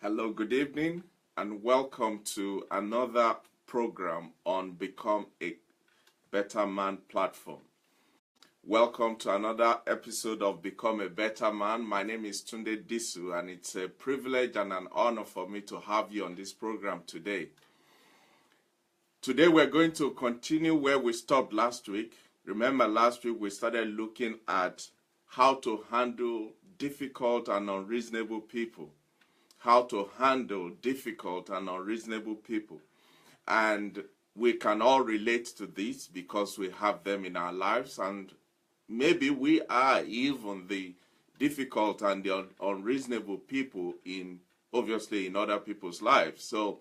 Hello, good evening, and welcome to another program on Become a Better Man platform. Welcome to another episode of Become a Better Man. My name is Tunde Disu, and it's a privilege and an honor for me to have you on this program today. Today, we're going to continue where we stopped last week. Remember, last week we started looking at how to handle difficult and unreasonable people. How to handle difficult and unreasonable people. And we can all relate to this because we have them in our lives, and maybe we are even the difficult and the unreasonable people obviously in other people's lives. So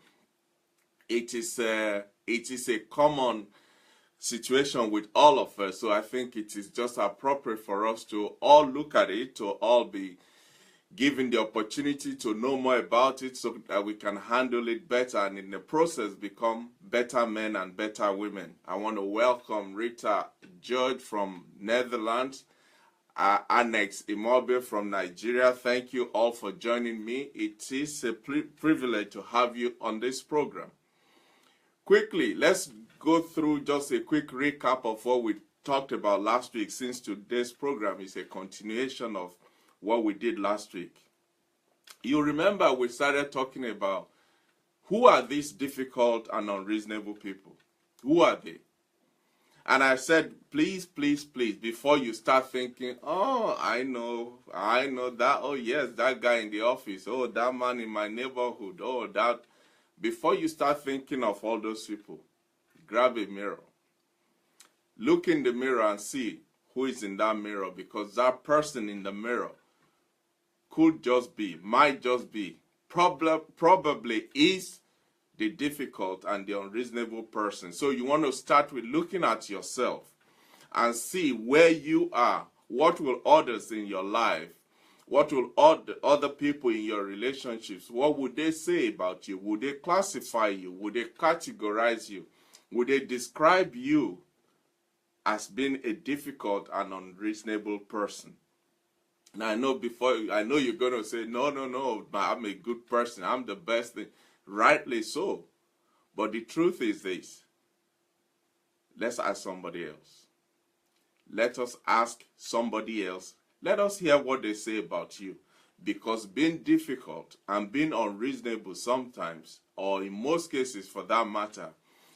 it is a common situation with all of us. So I think it is just appropriate for us to all look at it, to all be given the opportunity to know more about it so that we can handle it better and in the process become better men and better women. I want to welcome Rita George from Netherlands, Annex Immobile from Nigeria. Thank you all for joining me. It is a privilege to have you on this program. Quickly, let's go through just a quick recap of what we talked about last week, since today's program is a continuation of what we did last week. You remember we started talking about who are these difficult and unreasonable people? Who are they? And I said, please, before you start thinking, oh, I know that, oh yes, that guy in the office, oh, that man in my neighborhood, oh, that. Before you start thinking of all those people, grab a mirror. Look in the mirror and see who is in that mirror, because that person in the mirror might just be, probably is the difficult and the unreasonable person. So you want to start with looking at yourself and see where you are. What will others in your life, what will other people in your relationships, what would they say about you? Would they classify you? Would they categorize you? Would they describe you as being a difficult and unreasonable person? Now, I know you're going to say, no, I'm a good person. I'm the best thing. Rightly so. But the truth is this. Let's ask somebody else. Let us ask somebody else. Let us hear what they say about you. Because being difficult and being unreasonable sometimes, or in most cases for that matter,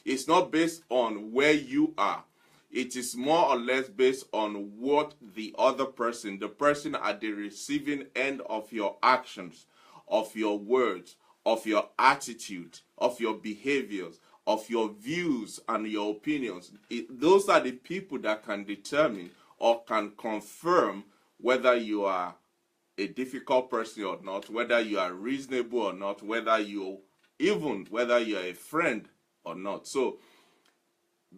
is not based on where you are. It is more or less based on what the other person, the person at the receiving end of your actions, of your words, of your attitude, of your behaviors, of your views and your opinions. Those are the people that can determine or can confirm whether you are a difficult person or not, whether you are reasonable or not, whether you're a friend or not. So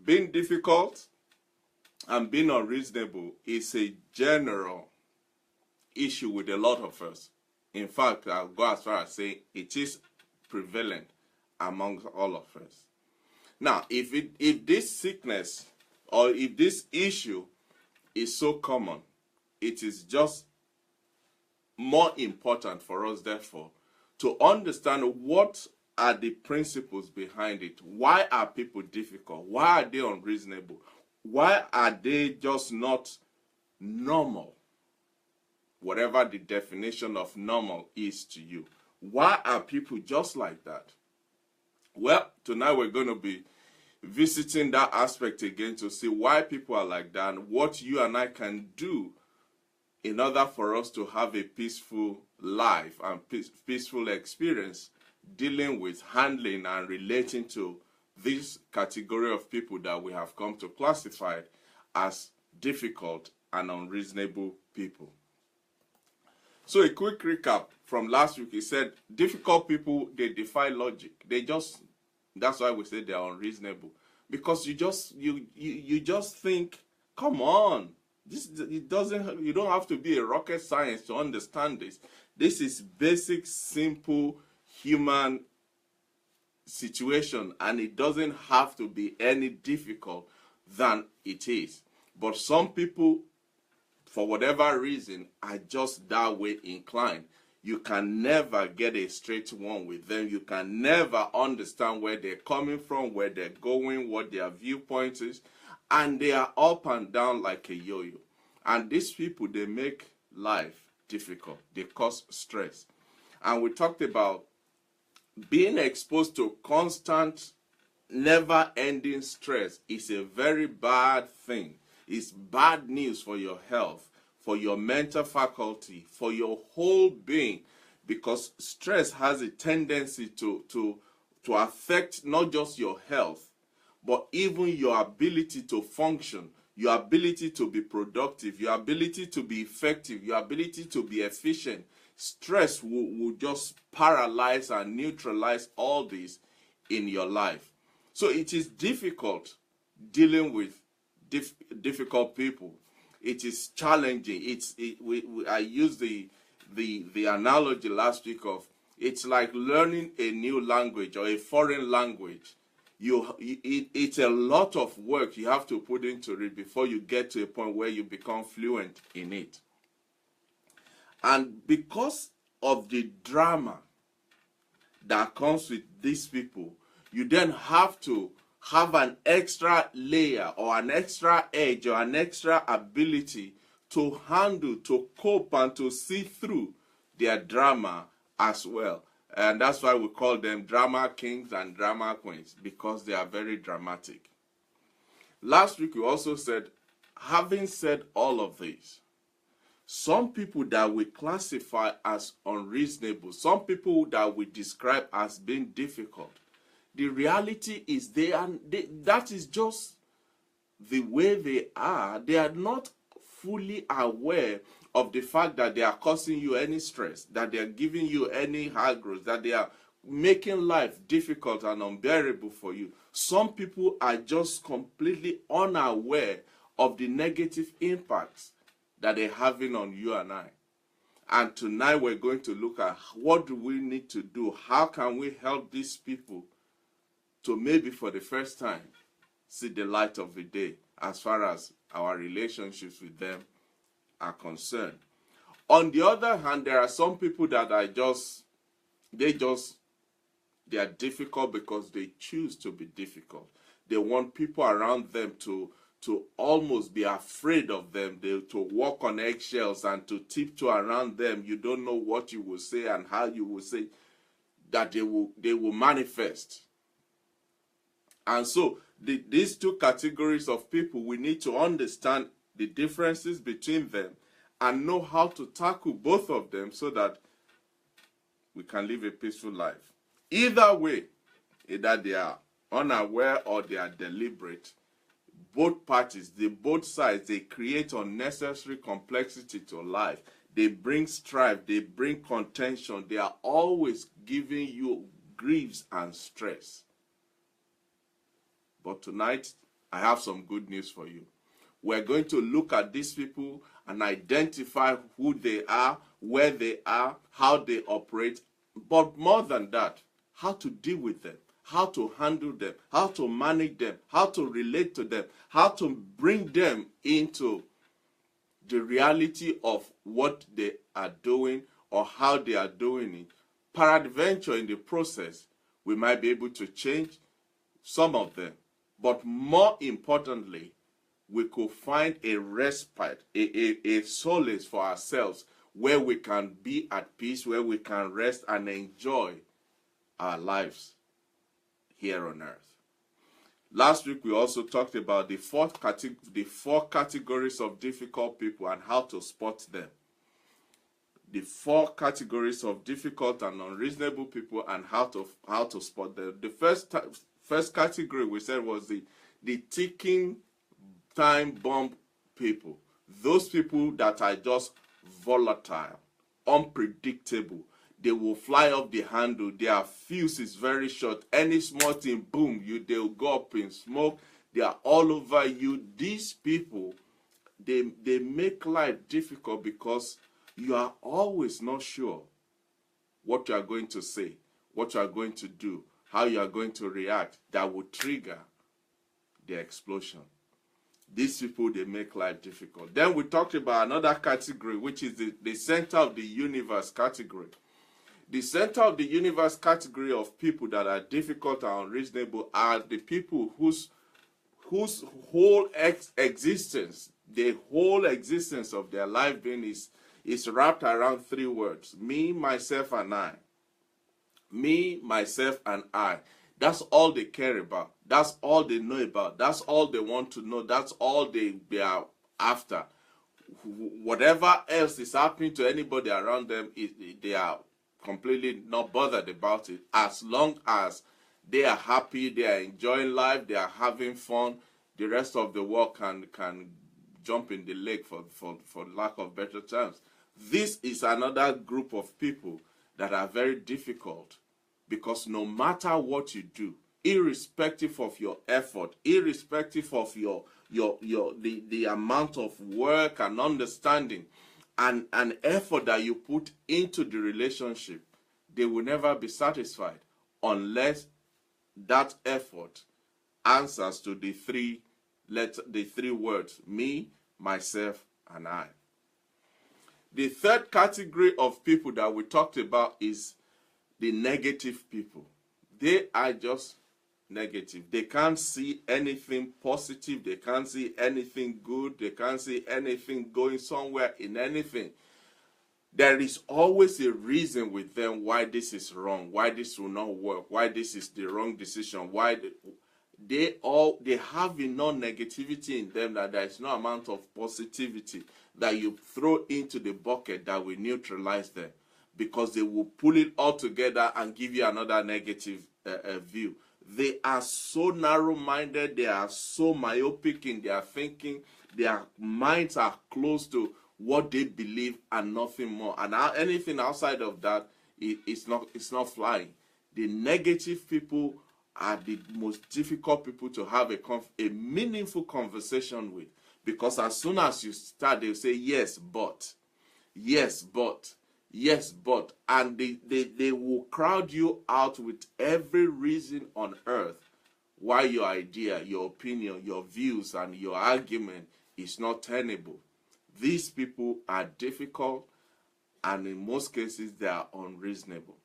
being difficult and being unreasonable is a general issue with a lot of us. In fact, I'll go as far as saying it is prevalent amongst all of us. Now, if this sickness or if this issue is so common, it is just more important for us, therefore, to understand what are the principles behind it. Why are people difficult? Why are they unreasonable? Why are they just not normal? Whatever the definition of normal is to you. Why are people just like that? Well, tonight we're going to be visiting that aspect again to see why people are like that and what you and I can do in order for us to have a peaceful life and peaceful experience dealing with, handling, and relating to this category of people that we have come to classify as difficult and unreasonable people. So a quick recap from last week. He said difficult people, they defy logic. That's why we say they are unreasonable. Because you just think, come on, you don't have to be a rocket science to understand this. This is basic, simple human situation, and it doesn't have to be any difficult than it is. But some people, for whatever reason, are just that way inclined. You can never get a straight one with them. You can never understand where they're coming from, where they're going, what their viewpoint is. And they are up and down like a yo-yo. And these people, they make life difficult. They cause stress. And we talked about being exposed to constant, never-ending stress is a very bad thing. It's bad news for your health, for your mental faculty, for your whole being, because stress has a tendency to affect not just your health, but even your ability to function, your ability to be productive, your ability to be effective, your ability to be efficient. Stress will just paralyze and neutralize all this in your life. So it is difficult dealing with difficult people. It is challenging. I used the analogy last week of it's like learning a new language or a foreign language. It's a lot of work you have to put into it before you get to a point where you become fluent in it. And because of the drama that comes with these people, you then have to have an extra layer or an extra edge or an extra ability to handle, to cope, and to see through their drama as well. And that's why we call them drama kings and drama queens, because they are very dramatic. Last week we also said, having said all of this, some people that we classify as unreasonable, some people that we describe as being difficult, the reality is that is just the way they are. They are not fully aware of the fact that they are causing you any stress, that they are giving you any high growth, that they are making life difficult and unbearable for you. Some people are just completely unaware of the negative impacts that they're having on you and I. And tonight we're going to look at what do we need to do? How can we help these people to maybe for the first time see the light of the day as far as our relationships with them are concerned. On the other hand, there are some people that are they are difficult because they choose to be difficult. They want people around them to almost be afraid of them, to walk on eggshells and to tiptoe around them. You don't know what you will say and how you will say that they will manifest. And so these two categories of people, we need to understand the differences between them and know how to tackle both of them so that we can live a peaceful life. Either way, either they are unaware or they are deliberate, both parties, both sides, they create unnecessary complexity to life. They bring strife, they bring contention. They are always giving you griefs and stress. But tonight, I have some good news for you. We're going to look at these people and identify who they are, where they are, how they operate, but more than that, how to deal with them, how to handle them, how to manage them, how to relate to them, how to bring them into the reality of what they are doing or how they are doing it. Peradventure, in the process, we might be able to change some of them. But more importantly, we could find a respite, a solace for ourselves where we can be at peace, where we can rest and enjoy our lives here on earth. Last week, we also talked about the four categories of difficult people and how to spot them. The four categories of difficult and unreasonable people and how to spot them. The first category we said was the ticking time bomb people. Those people that are just volatile, unpredictable. They will fly off the handle. Their fuse is very short. Any small thing, boom, they'll go up in smoke. They are all over you. These people, they make life difficult because you are always not sure what you are going to say, what you are going to do, how you are going to react that will trigger the explosion. These people, they make life difficult. Then we talked about another category, which is the center of the universe category. The center of the universe category of people that are difficult and unreasonable are the people whose whole existence, the whole existence of their life being is wrapped around three words: me, myself, and I. Me, myself, and I. That's all they care about. That's all they know about. That's all they want to know. That's all they are after. Whatever else is happening to anybody around them, they are completely not bothered about it. As long as they are happy, they are enjoying life, they are having fun, the rest of the world can jump in the lake, for lack of better terms. This is another group of people that are very difficult, because no matter what you do, irrespective of your effort, irrespective of the amount of work and understanding and effort that you put into the relationship, they will never be satisfied unless that effort answers to the three words: me, myself, and I. The third category of people that we talked about is the negative people. They are just negative. They can't see anything positive. They can't see anything good. They can't see anything going somewhere in anything. There is always a reason with them why this is wrong, why this will not work, why this is the wrong decision, why they have enough negativity in them that there is no amount of positivity that you throw into the bucket that will neutralize them, because they will pull it all together and give you another negative view. They are so narrow-minded, they are so myopic in their thinking, their minds are close to what they believe and nothing more. And anything outside of that, it's not flying. The negative people are the most difficult people to have a meaningful conversation with, because as soon as you start, they'll say yes, but, yes, but, yes, but, and they will crowd you out with every reason on earth why your idea, your opinion, your views, and your argument is not tenable. These people are difficult, and in most cases, they are unreasonable.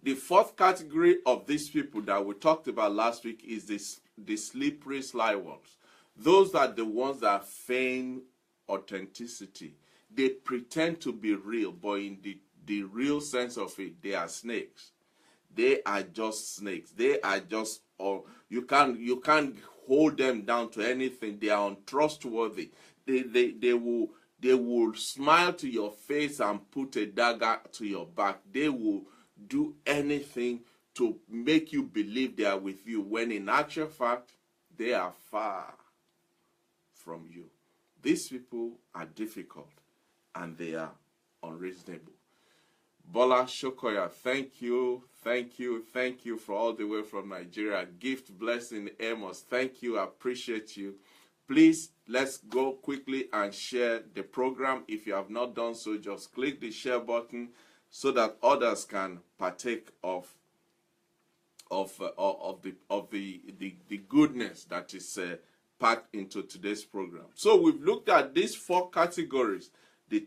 The fourth category of these people that we talked about last week is the slippery, sly ones. Those are the ones that feign authenticity. They pretend to be real, but in the real sense of it, they are snakes. They are just snakes. They are just, you can't hold them down to anything. They are untrustworthy. They will smile to your face and put a dagger to your back. They will do anything to make you believe they are with you, when in actual fact, they are far from you. These people are difficult, and they are unreasonable. Bola Shokoya, thank you for all the way from Nigeria. Gift Blessing Amos, thank you, I appreciate you. Please, let's go quickly and share the program. If you have not done so, just click the share button so that others can partake of the goodness that is packed into today's program. So we've looked at these four categories: the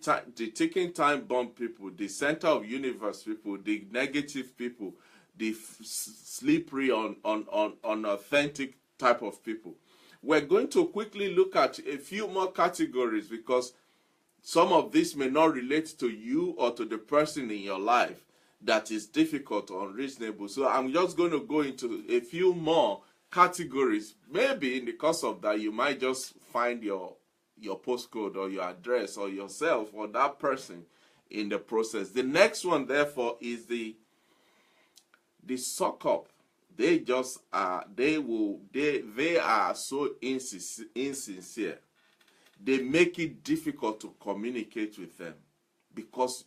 ticking time bomb people, the center of universe people, the negative people, the slippery, unauthentic type of people. We're going to quickly look at a few more categories, because some of this may not relate to you or to the person in your life that is difficult or unreasonable. So I'm just going to go into a few more categories. Maybe in the course of that, you might just find your postcode or your address or yourself or that person in the process. The next one, therefore, is the suck up. They just are, they are so insincere. They make it difficult to communicate with them, because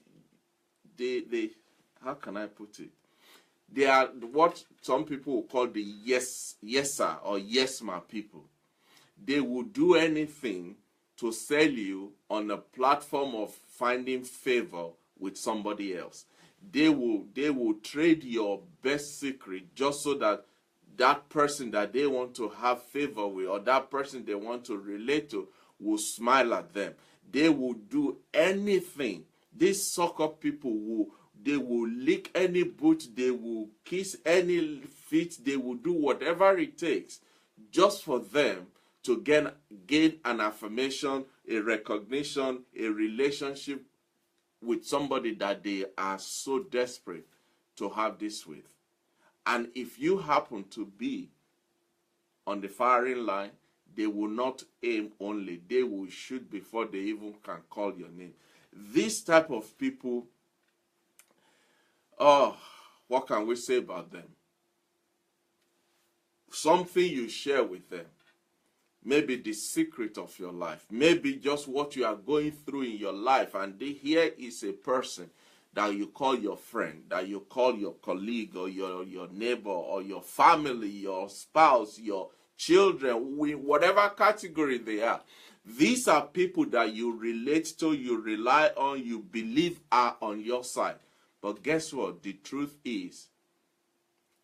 they how can I put it? They are what some people will call the yeser or yes ma people. They will do anything to sell you on a platform of finding favor with somebody else. They will trade your best secret just so that that person that they want to have favor with, or that person they want to relate to, will smile at them. They will do anything. These sucker people they will lick any boot, they will kiss any feet, they will do whatever it takes just for them to gain an affirmation, a recognition, a relationship with somebody that they are so desperate to have this with. And if you happen to be on the firing line, they will not aim only. They will shoot before they even can call your name. This type of people, what can we say about them? Something you share with them. Maybe the secret of your life. Maybe just what you are going through in your life. And here is a person that you call your friend, that you call your colleague, or your neighbor, or your family, your spouse, your children, whatever category they are. These are people that you relate to, you rely on, you believe are on your side. But guess what? The truth is,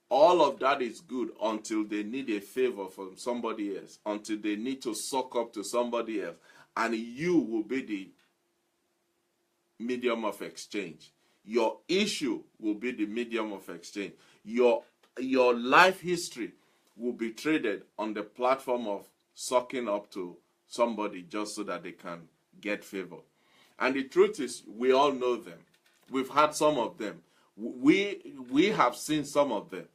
all of that is good until they need a favor from somebody else, until they need to suck up to somebody else, and you will be the medium of exchange. Your issue will be the medium of exchange. Your life history will be traded on the platform of sucking up to somebody just so that they can get favor. And the truth is, we all know them. We've had some of them. We have seen some of them.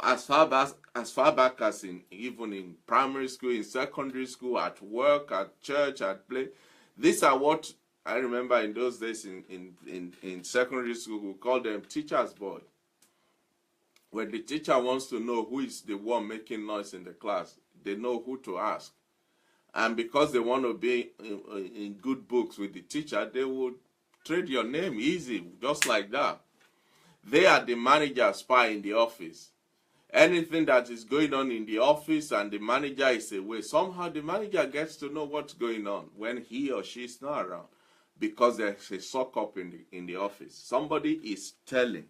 As far back as even in primary school, in secondary school, at work, at church, at play. These are what I remember in those days in secondary school. We call them teacher's boy. When the teacher wants to know who is the one making noise in the class, they know who to ask. And because they want to be in good books with the teacher, they will trade your name easy, just like that. They are the manager spy in the office. Anything that is going on in the office and the manager is away, somehow the manager gets to know what's going on when he or she is not around, because there's a suck up in the office. Somebody is telling.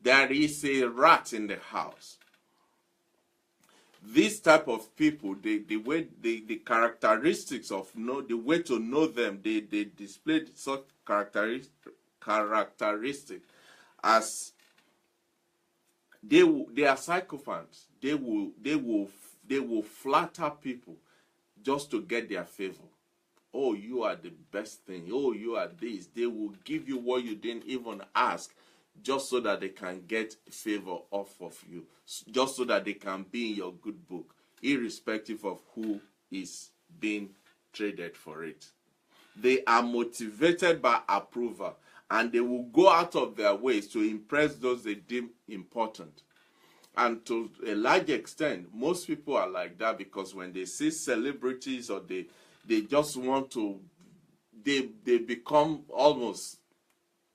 There is a rat in the house. This type of people, the characteristics of the way to know them, they display such characteristics as they are psychopaths. They will flatter people just to get their favor. Oh, you are the best thing. Oh, you are this. They will give you what you didn't even ask, just so that they can get favor off of you, just so that they can be in your good book, irrespective of who is being traded for it. They are motivated by approval, and they will go out of their ways to impress those they deem important. And to a large extent, most people are like that, because when they see celebrities, or they just want to, they become almost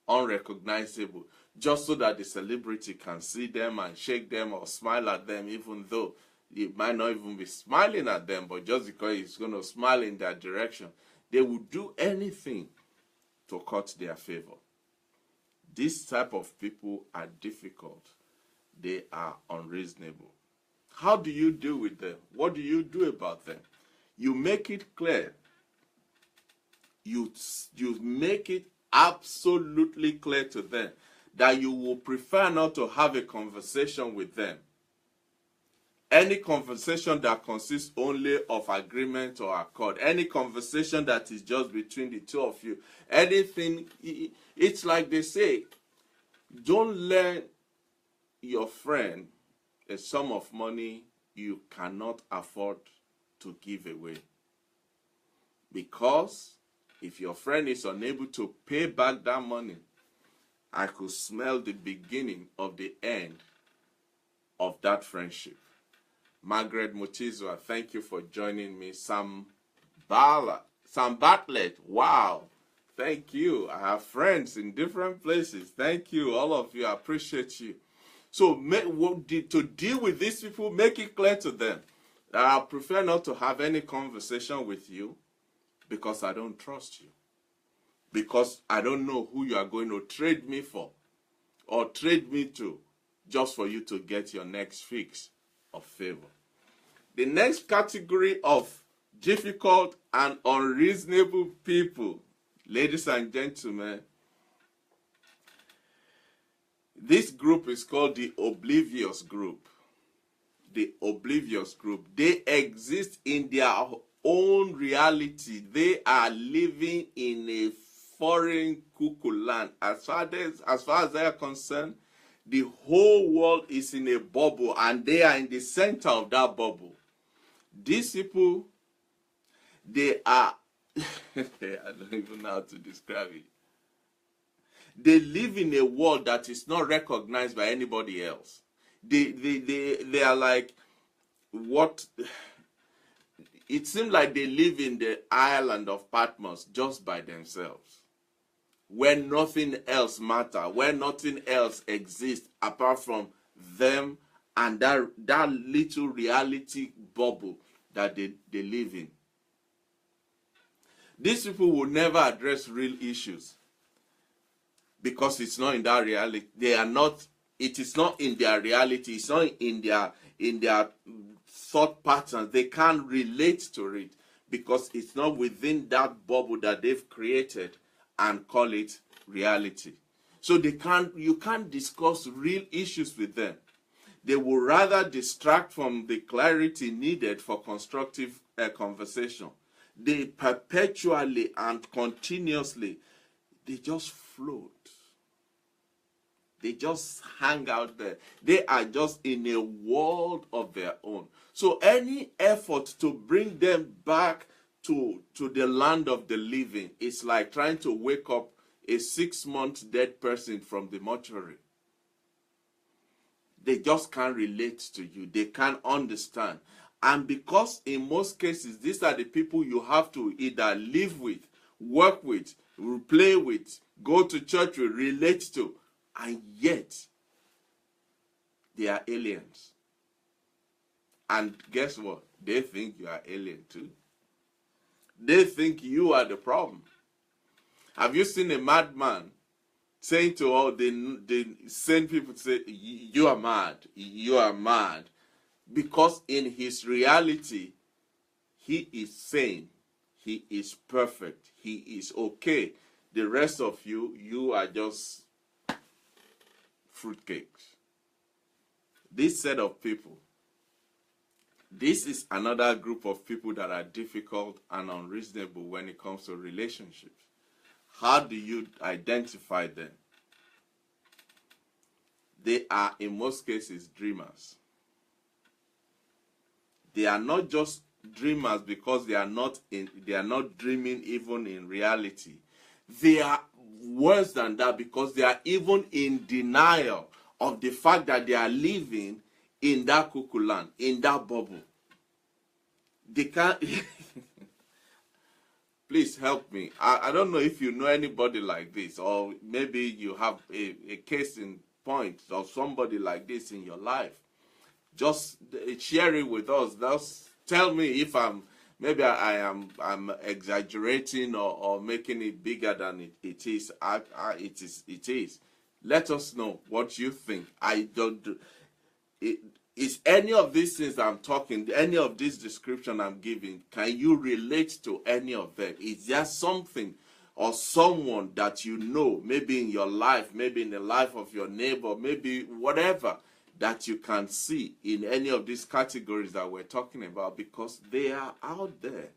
unrecognizable, just so that the celebrity can see them and shake them or smile at them, even though it might not even be smiling at them, but just because it's going to smile in that direction, they will do anything to cut their favor. This type of people are difficult. They are unreasonable. How do you deal with them? What do you do about them? You make it clear. You make it absolutely clear to them that you will prefer not to have a conversation with them. Any conversation that consists only of agreement or accord, any conversation that is just between the two of you, anything, it's like they say, don't lend your friend a sum of money you cannot afford to give away. Because if your friend is unable to pay back that money, I could smell the beginning of the end of that friendship. Margaret Mutizwa, thank you for joining me. Sam Bartlett, wow, thank you. I have friends in different places. Thank you, all of you. I appreciate you. So to deal with these people, make it clear to them that I prefer not to have any conversation with you, because I don't trust you. Because I don't know who you are going to trade me for, or trade me to, just for you to get your next fix of favor. The next category of difficult and unreasonable people, ladies and gentlemen, this group is called the oblivious group. The oblivious group. They exist in their own reality. They are living in a foreign cuckoo land. As far as they are concerned, the whole world is in a bubble and they are in the center of that bubble. These people, they are, I don't even know how to describe it. They live in a world that is not recognized by anybody else. They are like what it seems like they live in the island of Patmos just by themselves, where nothing else matters, where nothing else exists apart from them and that little reality bubble that they live in. These people will never address real issues because it's not in that reality. They are not. It is not in their reality. It's not in their thought patterns. They can't relate to it because it's not within that bubble that they've created and call it reality. So you can't discuss real issues with them. They will rather distract from the clarity needed for constructive conversation. They perpetually and continuously, they just float. They just hang out there. They are just in a world of their own. So any effort to bring them back to the land of the living is like trying to wake up a 6-month dead person from the mortuary. They just can't relate to you. They can't understand. And because in most cases, these are the people you have to either live with, work with, play with, go to church with, relate to. And yet, they are aliens. And guess what? They think you are alien too. They think you are the problem. Have you seen a madman saying to all the sane people, say, you are mad, you are mad? Because in his reality, he is sane, he is perfect, he is okay. The rest of you are just fruitcakes. This set of people, this is another group of people that are difficult and unreasonable when it comes to relationships. How do you identify them? They are, in most cases, dreamers. They are not just dreamers because they are not dreaming even in reality. They are worse than that because they are even in denial of the fact that they are living in that cuckoo land, in that bubble. They can't. Please help me. I don't know if you know anybody like this, or maybe you have a case in point of somebody like this in your life. Just share it with us. Just tell me if I'm exaggerating or making it bigger than it is. It is. Let us know what you think. Is any of these things I'm talking, any of this description I'm giving, can you relate to any of them? Is there something or someone that you know, maybe in your life, maybe in the life of your neighbor, maybe whatever, that you can see in any of these categories that we're talking about? Because they are out there.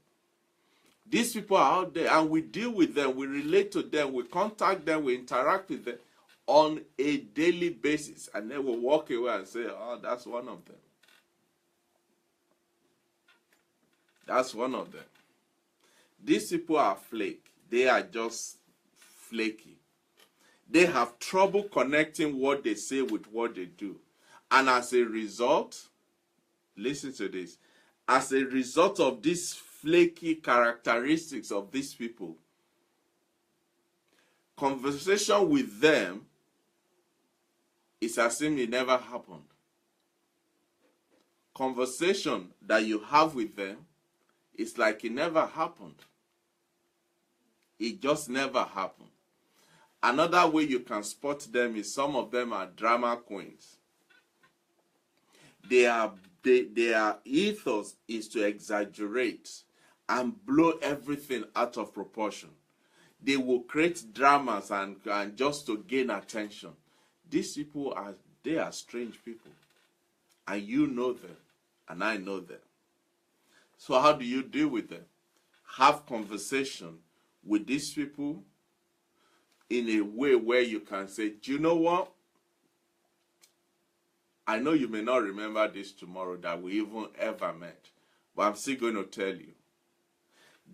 These people are out there, and we deal with them, we relate to them, we contact them, we interact with them on a daily basis, and then we'll walk away and say, oh, that's one of them. That's one of them. These people are flake. They are just flaky. They have trouble connecting what they say with what they do. And as a result, listen to this, as a result of these flaky characteristics of these people, conversation with them is as if it never happened. Conversation that you have with them is like it never happened. It just never happened. Another way you can spot them is some of them are drama queens. They are their ethos is to exaggerate and blow everything out of proportion. They will create dramas and just to gain attention. These people they are strange people. And you know them. And I know them. So how do you deal with them? Have conversation with these people in a way where you can say, do you know what? I know you may not remember this tomorrow that we even ever met, but I'm still going to tell you.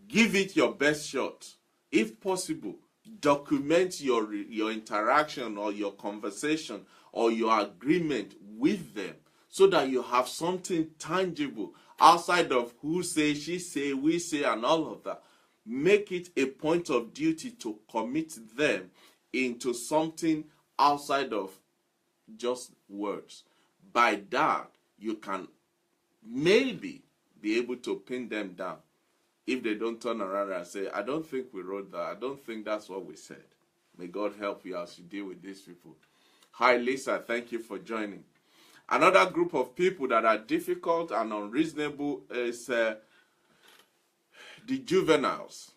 Give it your best shot. If possible, document your interaction or your conversation or your agreement with them so that you have something tangible outside of who say, she say, we say, and all of that. Make it a point of duty to commit them into something outside of just words. By that, you can maybe be able to pin them down if they don't turn around and say, I don't think we wrote that. I don't think that's what we said. May God help you as you deal with these people. Hi, Lisa. Thank you for joining. Another group of people that are difficult and unreasonable is the juveniles.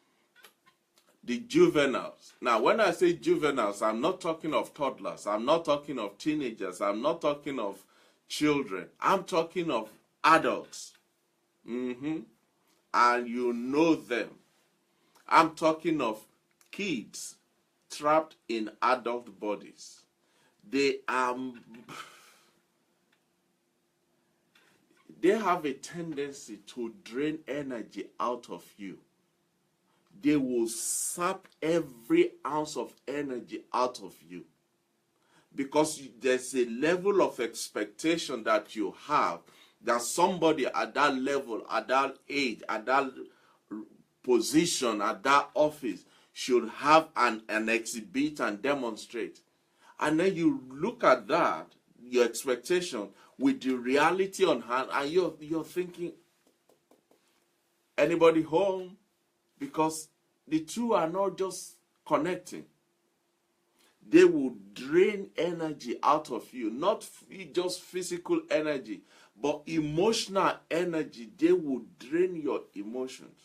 The juveniles. Now, when I say juveniles, I'm not talking of toddlers. I'm not talking of teenagers. I'm not talking of children. I'm talking of adults. And you know them. I'm talking of kids trapped in adult bodies. They have a tendency to drain energy out of you. They will sap every ounce of energy out of you. Because there's a level of expectation that you have that somebody at that level, at that age, at that position, at that office should have an exhibit and demonstrate. And then you look at that, your expectation, with the reality on hand, and you're thinking, anybody home? Because the two are not just connecting. They will drain energy out of you, not just physical energy, but emotional energy. They will drain your emotions.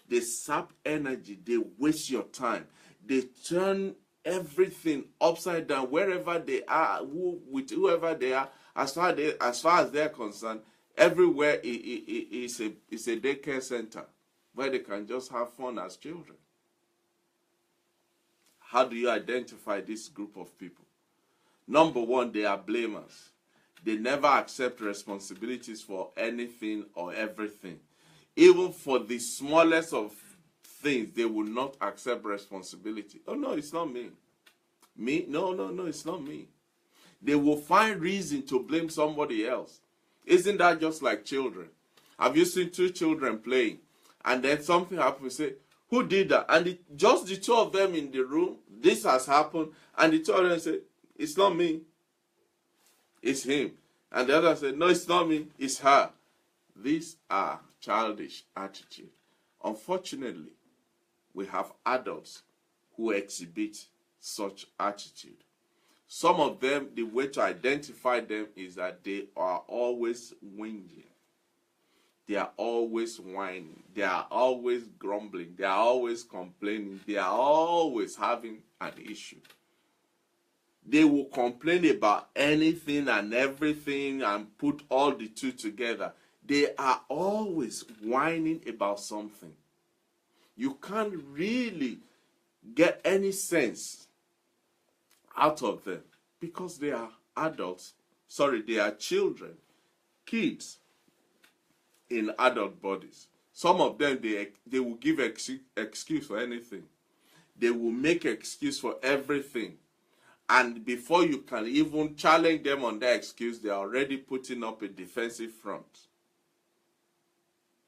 They sap energy. They waste your time. They turn everything upside down wherever they are, with whoever they are. As far as they're concerned, everywhere is a daycare center where they can just have fun as children. How do you identify this group of people? Number one, they are blamers. They never accept responsibilities for anything or everything. Even for the smallest of things, they will not accept responsibility. Oh, no, it's not me. Me? No, it's not me. They will find reason to blame somebody else. Isn't that just like children? Have you seen two children playing? And then something happens, say, who did that? And just the two of them in the room, this has happened, and the two of them say, it's not me, it's him. And the other say, no, it's not me, it's her. These are childish attitude. Unfortunately, we have adults who exhibit such attitude. Some of them, the way to identify them is that they are always whinging. They are always whining. They are always grumbling. They are always complaining. They are always having an issue. They will complain about anything and everything and put all the two together. They are always whining about something. You can't really get any sense out of them because they are adults. Sorry, they are children, kids in adult bodies. Some of them, they will give excuse for anything. They will make excuse for everything. And before you can even challenge them on that excuse, they are already putting up a defensive front.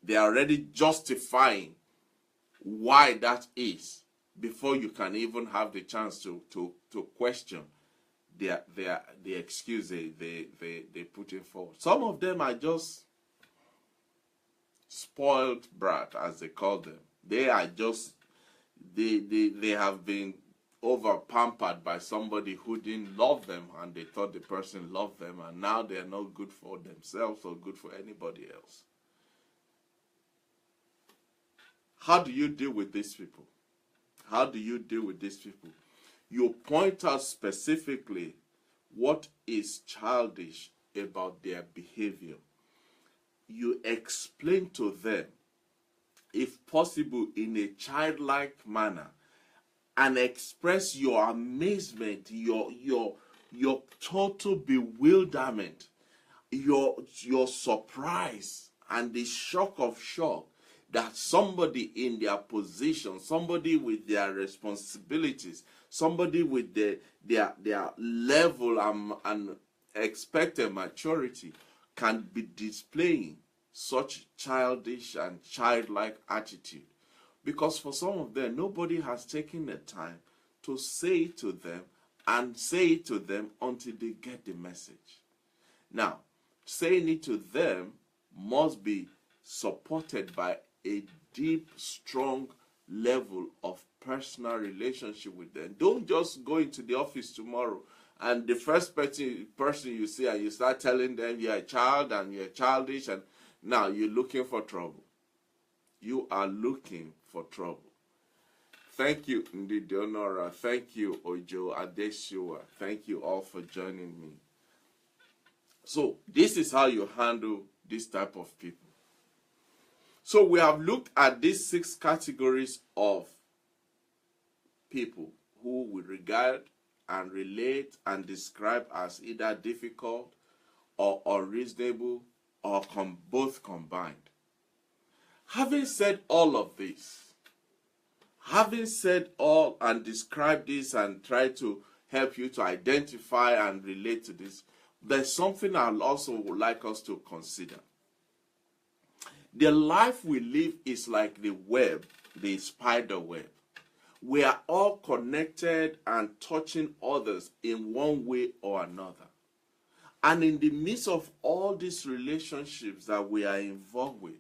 They are already justifying why that is before you can even have the chance to question the excuse they put in forward. Some of them are just spoiled brat, as they call them. They are just, they have been over pampered by somebody who didn't love them and they thought the person loved them, and now they're not good for themselves or good for anybody else. How do you deal with these people? How do you deal with these people? You point out specifically what is childish about their behavior. You explain to them, if possible, in a childlike manner, and express your amazement, your total bewilderment, your surprise, and the shock of shock that somebody in their position, somebody with their responsibilities, somebody with their level and expected maturity can be displaying such childish and childlike attitude. Because for some of them, nobody has taken the time to say it to them and say it to them until they get the message. Now, saying it to them must be supported by a deep, strong level of personal relationship with them. Don't just go into the office tomorrow and the first person you see and you start telling them you're a child and you're childish, and now you're looking for trouble. You are looking for trouble. Thank you, Ndidi Onora. Thank you, Ojo Adesua. Thank you all for joining me. So this is how you handle this type of people. So we have looked at these 6 categories of people who we regard and relate and describe as either difficult or unreasonable or both combined. Having said all of this, having said all and described this and tried to help you to identify and relate to this, there's something I'd also would like us to consider. The life we live is like the web, the spider web. We are all connected and touching others in one way or another. And in the midst of all these relationships that we are involved with,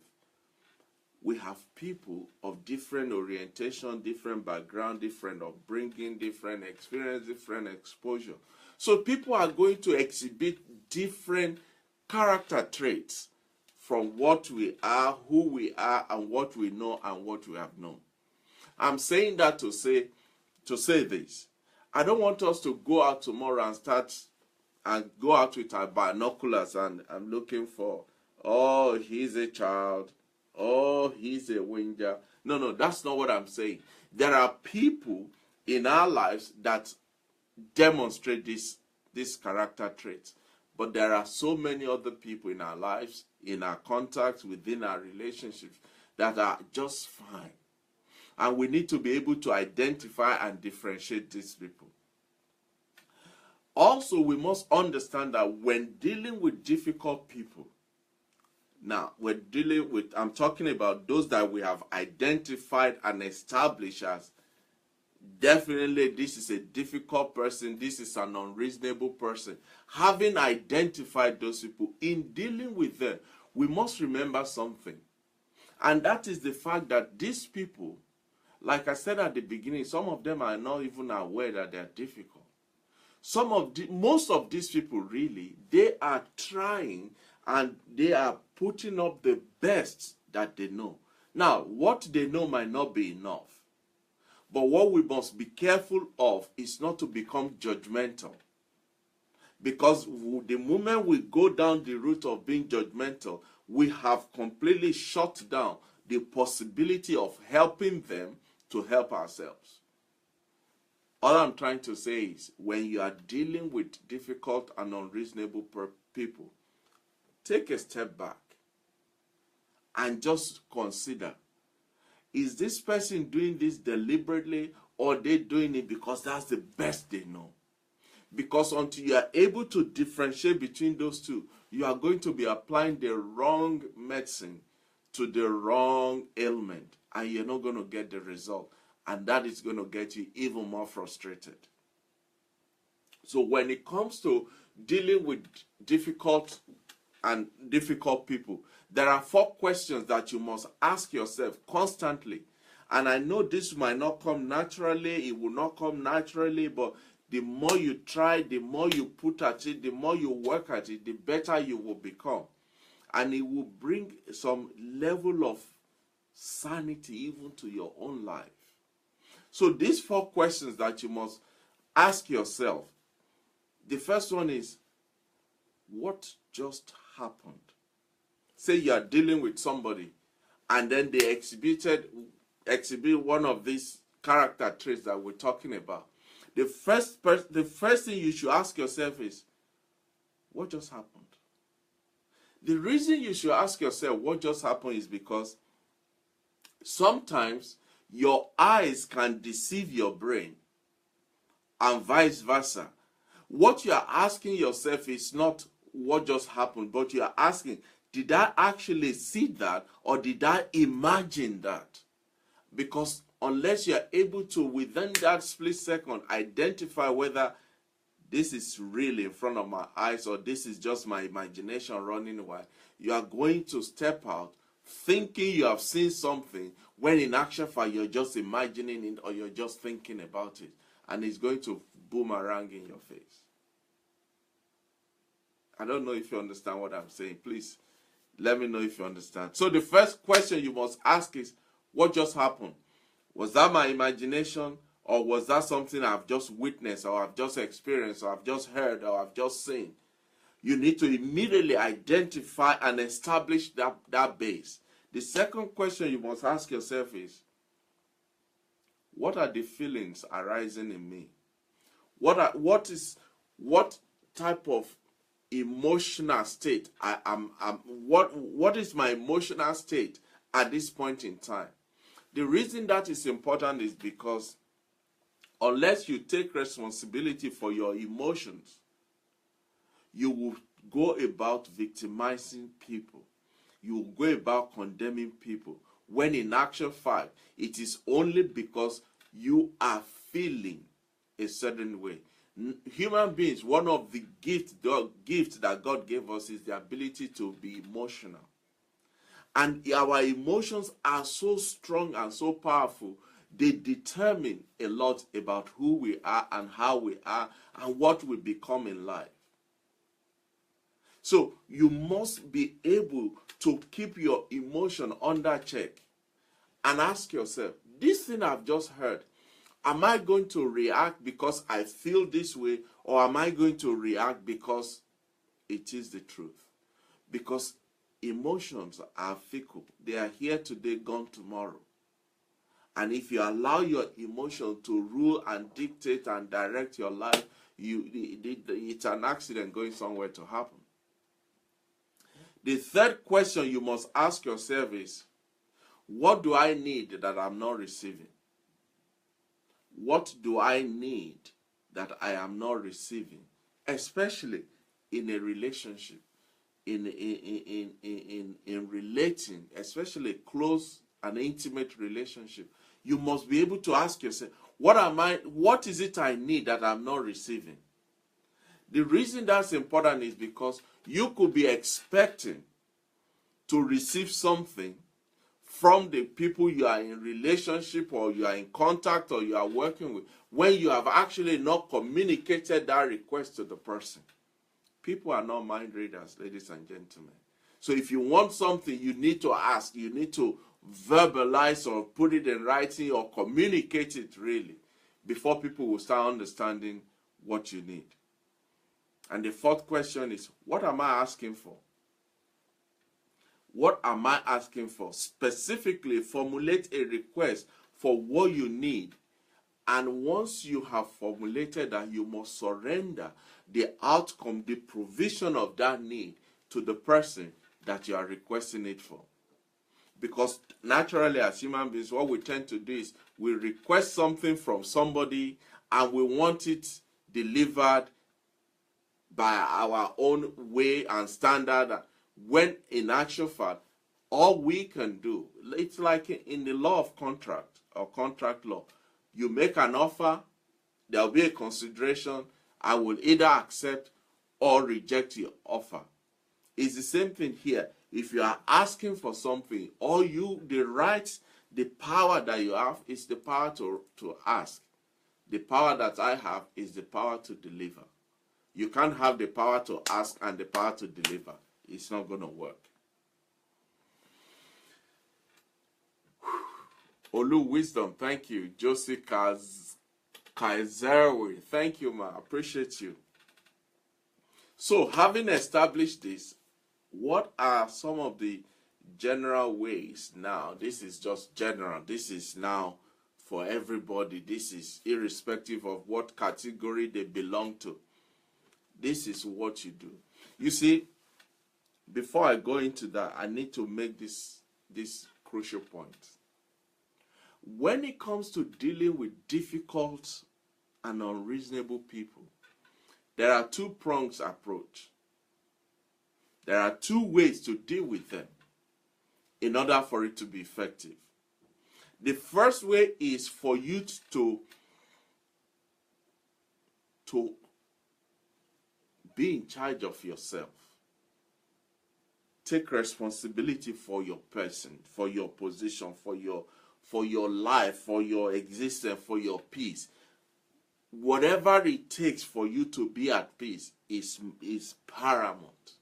we have people of different orientation, different background, different upbringing, different experience, different exposure. So people are going to exhibit different character traits from what we are, who we are, and what we know and what we have known. I'm saying that to say this. I don't want us to go out tomorrow and go out with our binoculars and I'm looking for, oh, he's a child, oh, he's a winger. No, that's not what I'm saying. There are people in our lives that demonstrate this character traits. But there are so many other people in our lives, in our contacts, within our relationships, that are just fine. And we need to be able to identify and differentiate these people. Also, we must understand that when dealing with difficult people, now I'm talking about those that we have identified and established as definitely this is a difficult person, this is an unreasonable person. Having identified those people, in dealing with them, we must remember something. And that is the fact that these people, like I said at the beginning, some of them are not even aware that they are difficult. Most of these people really, they are trying and they are putting up the best that they know. Now, what they know might not be enough. But what we must be careful of is not to become judgmental. Because the moment we go down the route of being judgmental, we have completely shut down the possibility of helping them to help ourselves. All I'm trying to say is, when you are dealing with difficult and unreasonable people, take a step back and just consider, is this person doing this deliberately, or are they doing it because that's the best they know? Because until you are able to differentiate between those two, you are going to be applying the wrong medicine to the wrong ailment, and you're not going to get the result. And that is going to get you even more frustrated. So when it comes to dealing with difficult people, there are 4 questions that you must ask yourself constantly. And I know this might not come naturally, it will not come naturally, but the more you try, the more you put at it, the more you work at it, the better you will become. And it will bring some level of sanity even to your own life. So these 4 questions that you must ask yourself. The first one is, what just happened? Say you are dealing with somebody and then they exhibit one of these character traits that we're talking about. The first thing you should ask yourself is, what just happened? The reason you should ask yourself what just happened is because sometimes your eyes can deceive your brain and vice versa. What you are asking yourself is not what just happened, but you are asking, did I actually see that or did I imagine that? Because unless you are able to, within that split second, identify whether this is real in front of my eyes or this is just my imagination running wild, you are going to step out thinking you have seen something when in actual fact you're just imagining it or you're just thinking about it, and it's going to boomerang in your face. I don't know if you understand what I'm saying. Please let me know if you understand. So the first question you must ask is, what just happened? Was that my imagination, or was that something I've just witnessed, or I've just experienced, or I've just heard, or I've just seen? You need to immediately identify and establish that base. The second question you must ask yourself is, what are the feelings arising in me? What type of emotional state what is my emotional state at this point in time? The reason that is important is because unless you take responsibility for your emotions, you will go about victimizing people. You will go about condemning people, when in actual fact, it is only because you are feeling a certain way. Human beings, one of the gifts that God gave us is the ability to be emotional. And our emotions are so strong and so powerful, they determine a lot about who we are and how we are and what we become in life. So you must be able to keep your emotion under check and ask yourself, this thing I've just heard, am I going to react because I feel this way, or am I going to react because it is the truth? Because emotions are fickle. They are here today, gone tomorrow. And if you allow your emotion to rule and dictate and direct your life, it's an accident going somewhere to happen. The third question you must ask yourself is, what do I need that I'm not receiving? What do I need that I am not receiving? Especially in a relationship, in relating, especially close and intimate relationship. You must be able to ask yourself, what is it I need that I'm not receiving? The reason that's important is because you could be expecting to receive something from the people you are in relationship or you are in contact or you are working with, when you have actually not communicated that request to the person. People are not mind readers, ladies and gentlemen. So if you want something, you need to ask. You need to verbalize or put it in writing or communicate it really before people will start understanding what you need. And the fourth question is, what am I asking for? What am I asking for? Specifically, formulate a request for what you need. And once you have formulated that, you must surrender the outcome, the provision of that need to the person that you are requesting it for. Because naturally, as human beings, what we tend to do is we request something from somebody and we want it delivered by our own way and standard, when in actual fact, all we can do, it's like in the law of contract or contract law, you make an offer, there will be a consideration, I will either accept or reject your offer. It's the same thing here. If you are asking for something, the rights The power that you have is the power to ask. The power that I have is the power to deliver. You can't have the power to ask and the power to deliver. It's not going to work. Olu Wisdom, thank you. Josie Kaiserwi, thank you, ma. Appreciate you. So, having established this, what are some of the general ways now? This is just general. This is now for everybody. This is irrespective of what category they belong to. This is what you do. You see, before I go into that, I need to make this crucial point. When it comes to dealing with difficult and unreasonable people, there are two-pronged approach. There are two ways to deal with them in order for it to be effective. The first way is for you to be in charge of yourself. Take responsibility for your person, for your position, for your life, for your existence, for your peace. Whatever it takes for you to be at peace is paramount.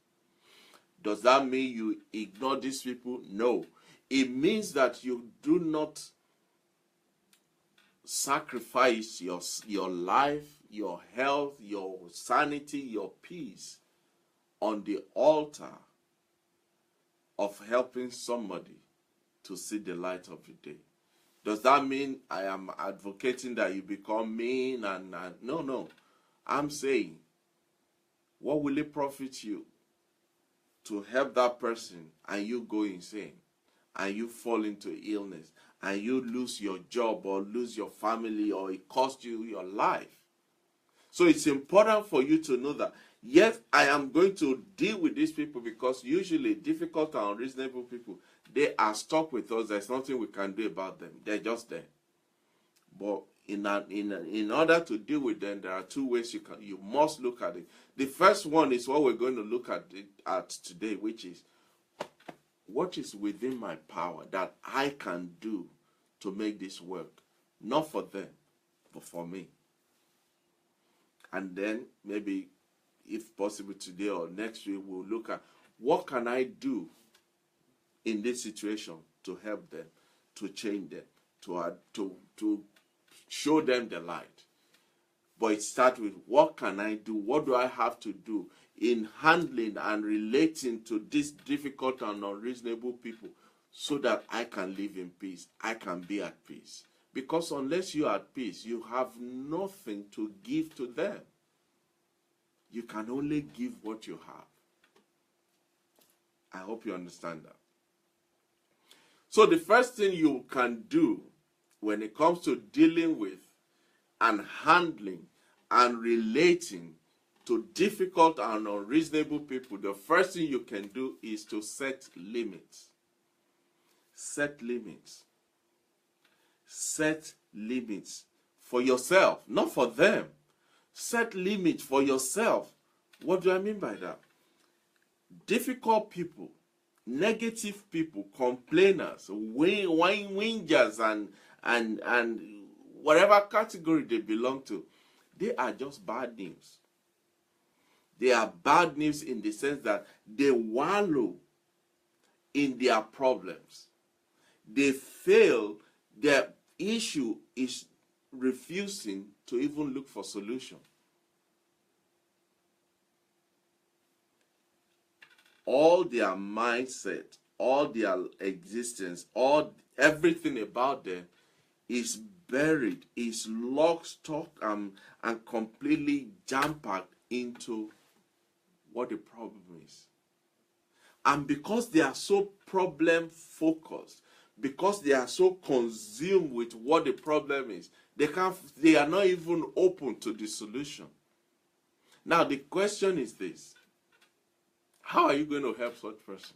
Does that mean you ignore these people? No. It means that you do not sacrifice your life, your health, your sanity, your peace on the altar of helping somebody to see the light of the day. Does that mean I am advocating that you become mean and no. I'm saying, what will it profit you to help that person and you go insane and you fall into illness and you lose your job or lose your family or it costs you your life? So it's important for you to know that, yes, I am going to deal with these people because usually difficult and unreasonable people, they are stuck with us. There's nothing we can do about them. They're just there. But in order to deal with them, there are two ways you must look at it. The first one is what we're going to look at today, which is what is within my power that I can do to make this work, not for them, but for me. And then maybe, if possible today or next week, we'll look at what can I do in this situation to help them, to change them, to show them the light. But it starts with what can I do? What do I have to do in handling and relating to these difficult and unreasonable people so that I can live in peace? I can be at peace. Because unless you are at peace, you have nothing to give to them. You can only give what you have. I hope you understand that. So the first thing you can do when it comes to dealing with and handling and relating to difficult and unreasonable people, the first thing you can do is to set limits. Set limits. Set limits for yourself, not for them. Set limits for yourself. What do I mean by that? Difficult people, negative people, complainers, whingers, and whatever category they belong to, they are just bad news. They are bad news in the sense that they wallow in their problems. They fail. Their issue is refusing to even look for solution. All their mindset, all their existence, everything about them is buried, is locked, stock, and completely jam-packed into what the problem is. And because they are so problem-focused, because they are so consumed with what the problem is, they are not even open to the solution. Now, the question is this. How are you going to help such person?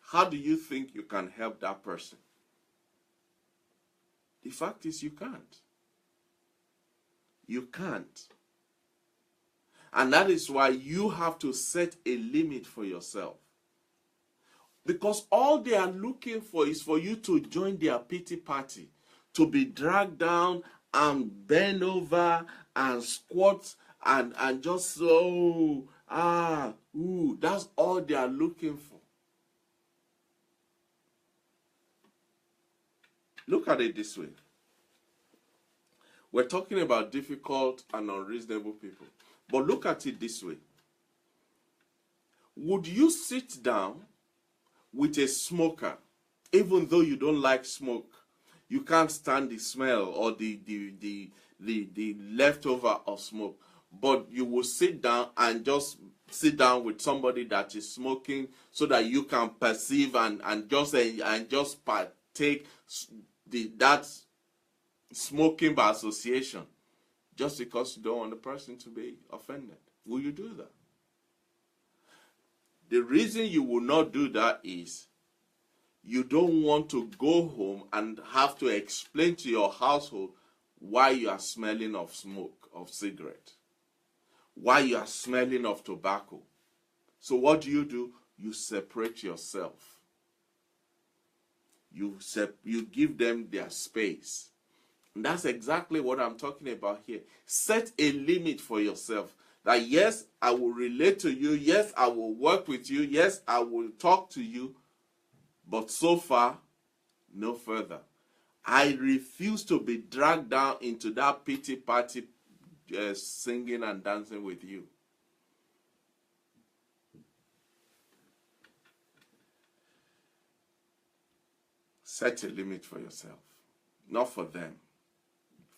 How do you think you can help that person? The fact is you can't. You can't. And that is why you have to set a limit for yourself. Because all they are looking for is for you to join their pity party, to be dragged down and bend over and squat and just so, that's all they are looking for. Look at it this way. We're talking about difficult and unreasonable people. But look at it this way. Would you sit down with a smoker, even though you don't like smoke? You can't stand the smell or the leftover of smoke. But you will sit down and just sit down with somebody that is smoking so that you can perceive and just partake that smoking by association, just because you don't want the person to be offended. Will you do that? The reason you will not do that is you don't want to go home and have to explain to your household why you are smelling of smoke, of cigarette, why you are smelling of tobacco. So what do? You separate yourself. You give them their space. And that's exactly what I'm talking about here. Set a limit for yourself. That yes, I will relate to you. Yes, I will work with you. Yes, I will talk to you. But so far, no further. I refuse to be dragged down into that pity party singing and dancing with you. Set a limit for yourself. Not for them.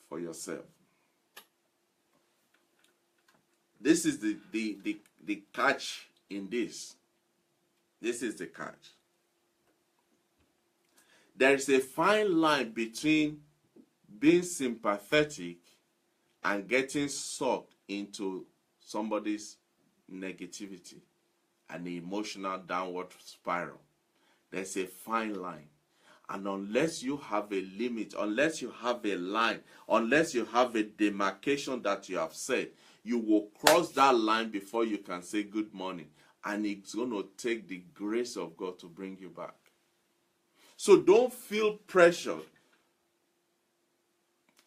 For yourself. This is the catch in this. This is the catch. There is a fine line between being sympathetic and getting sucked into somebody's negativity and the emotional downward spiral. There's a fine line. And unless you have a limit, unless you have a line, unless you have a demarcation that you have set, you will cross that line before you can say good morning. And it's going to take the grace of God to bring you back. So don't feel pressured.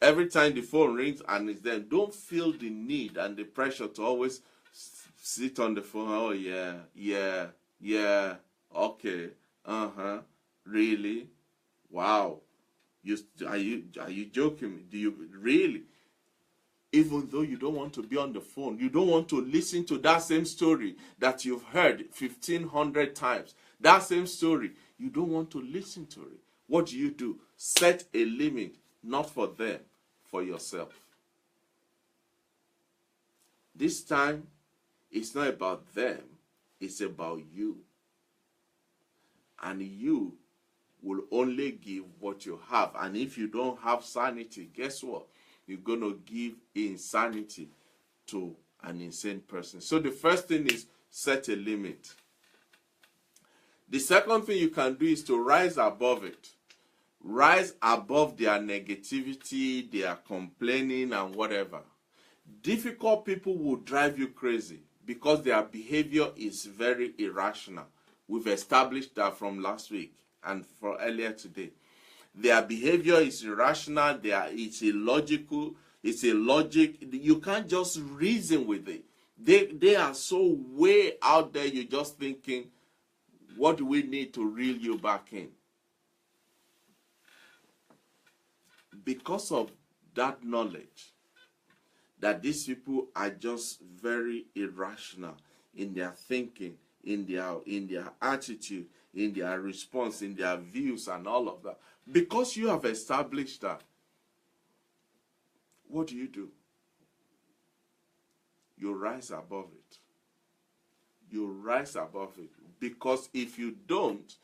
Every time the phone rings and it's them, don't feel the need and the pressure to always sit on the phone. Oh, yeah, okay, really? Wow. Are you joking me? Do you really? Even though you don't want to be on the phone, you don't want to listen to that same story that you've heard 1,500 times. That same story, you don't want to listen to it. What do? Set a limit, not for them, for yourself. This time, it's not about them, it's about you. And you will only give what you have. And if you don't have sanity, guess what? You're going to give insanity to an insane person. So the first thing is set a limit. The second thing you can do is to rise above it. Rise above their negativity, their complaining and whatever. Difficult people will drive you crazy because their behavior is very irrational. We've established that from last week and for earlier today. Their behavior is irrational, it's illogical, it's illogic. You can't just reason with it. They are so way out there, you're just thinking, what do we need to reel you back in? Because of that knowledge, that these people are just very irrational in their thinking, in their attitude, in their response, in their views and all of that. Because you have established that, what do? You rise above it. You rise above it. Because if you don't,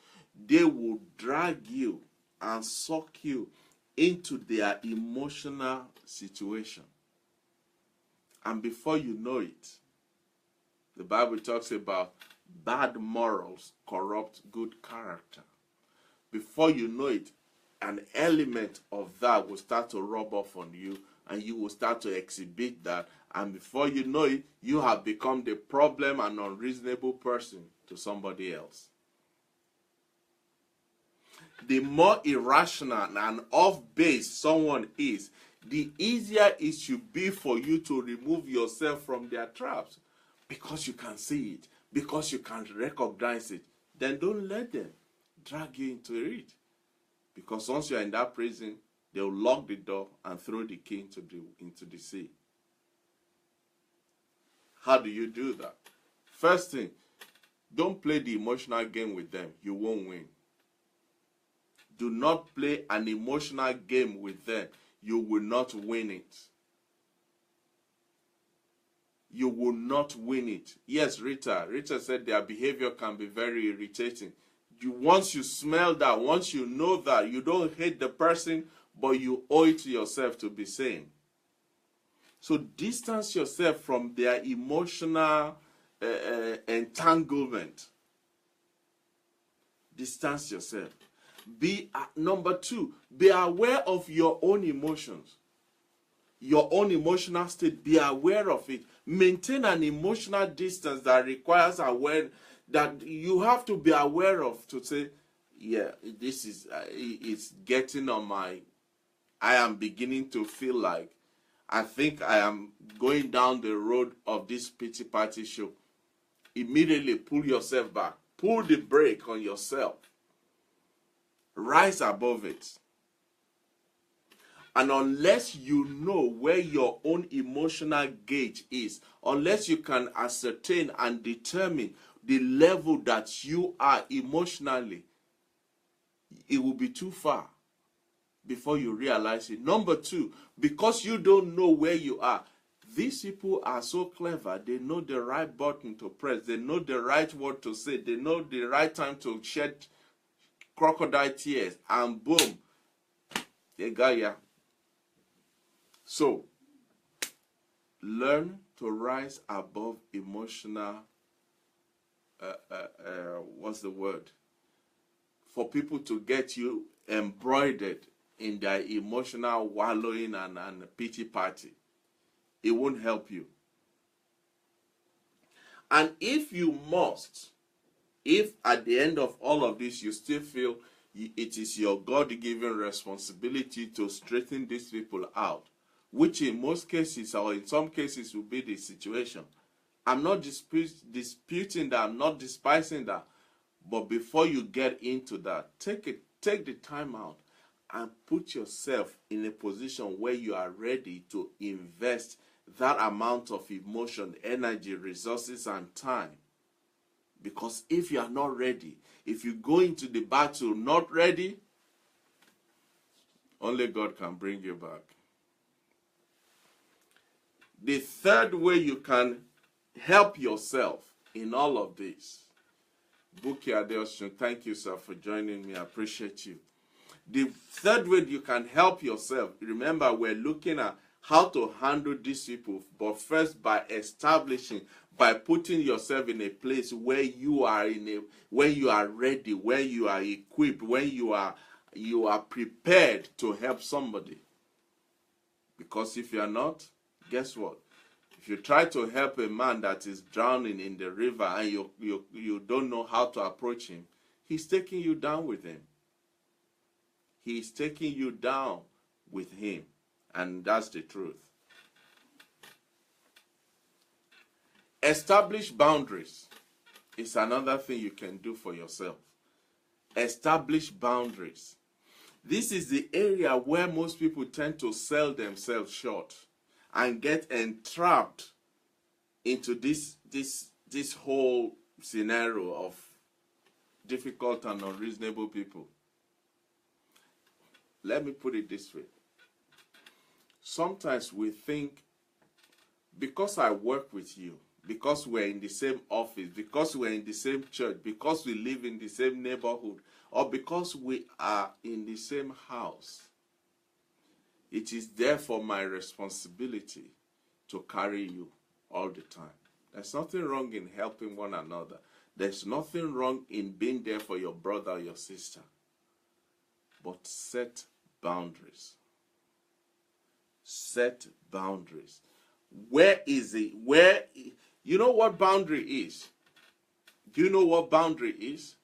they will drag you and suck you into their emotional situation. And before you know it, the Bible talks about bad morals corrupt good character. Before you know it, an element of that will start to rub off on you, and you will start to exhibit that. And before you know it, you have become the problem and unreasonable person to somebody else. the more irrational and off base someone is, the easier it should be for you to remove yourself from their traps, because you can see it, because you can recognize it. Then don't let them drag you into it, because once you're in that prison, they'll lock the door and throw the key into the sea. How do you do that? First thing, don't play the emotional game with them. You won't win. Do not play an emotional game with them. You will not win it. You will not win it. Yes, Rita said their behavior can be very irritating. Once you smell that, once you know that, you don't hate the person, but you owe it to yourself to be sane. So distance yourself from their emotional entanglement. Distance yourself. Number two, be aware of your own emotions. Your own emotional state, be aware of it. Maintain an emotional distance that requires awareness, that you have to be aware of, to say, yeah, this is, it's getting on my, I am beginning to feel like, I think I am going down the road of this pity party show. Immediately pull yourself back. Pull the brake on yourself. Rise above it. And unless you know where your own emotional gauge is, unless you can ascertain and determine the level that you are emotionally, it will be too far before you realize it. Number two, because you don't know where you are, these people are so clever. They know the right button to press. They know the right word to say. They know the right time to shed crocodile tears. And boom, they got ya. So, learn to rise above emotional, what's the word? For people to get you embroidered in their emotional wallowing and pity party. It won't help you. And if you must, if at the end of all of this you still feel it is your God-given responsibility to straighten these people out, which in most cases or in some cases will be the situation. I'm not disputing that, I'm not despising that, but before you get into that, take the time out and put yourself in a position where you are ready to invest that amount of emotion, energy, resources, and time. Because if you are not ready, if you go into the battle not ready, only God can bring you back. The third way you can help yourself in all of this. Buki Adeosun, thank you, sir, for joining me. I appreciate you. The third way you can help yourself, remember, we're looking at how to handle these people, but first by putting yourself in a place where you are when you are ready, when you are equipped, when you are prepared to help somebody. Because if you are not, guess what? If you try to help a man that is drowning in the river and you don't know how to approach him, he's taking you down with him. He's taking you down with him. And that's the truth. Establish boundaries is another thing you can do for yourself. Establish boundaries. This is the area where most people tend to sell themselves short and get entrapped into this whole scenario of difficult and unreasonable people. Let me put it this way. Sometimes we think, because I work with you, because we're in the same office, because we're in the same church, because we live in the same neighborhood, or because we are in the same house, it is therefore my responsibility to carry you all the time. There's nothing wrong in helping one another. There's nothing wrong in being there for your brother or your sister. But set boundaries. Set boundaries. Where is it? You know what boundary is? Do you know what boundary is?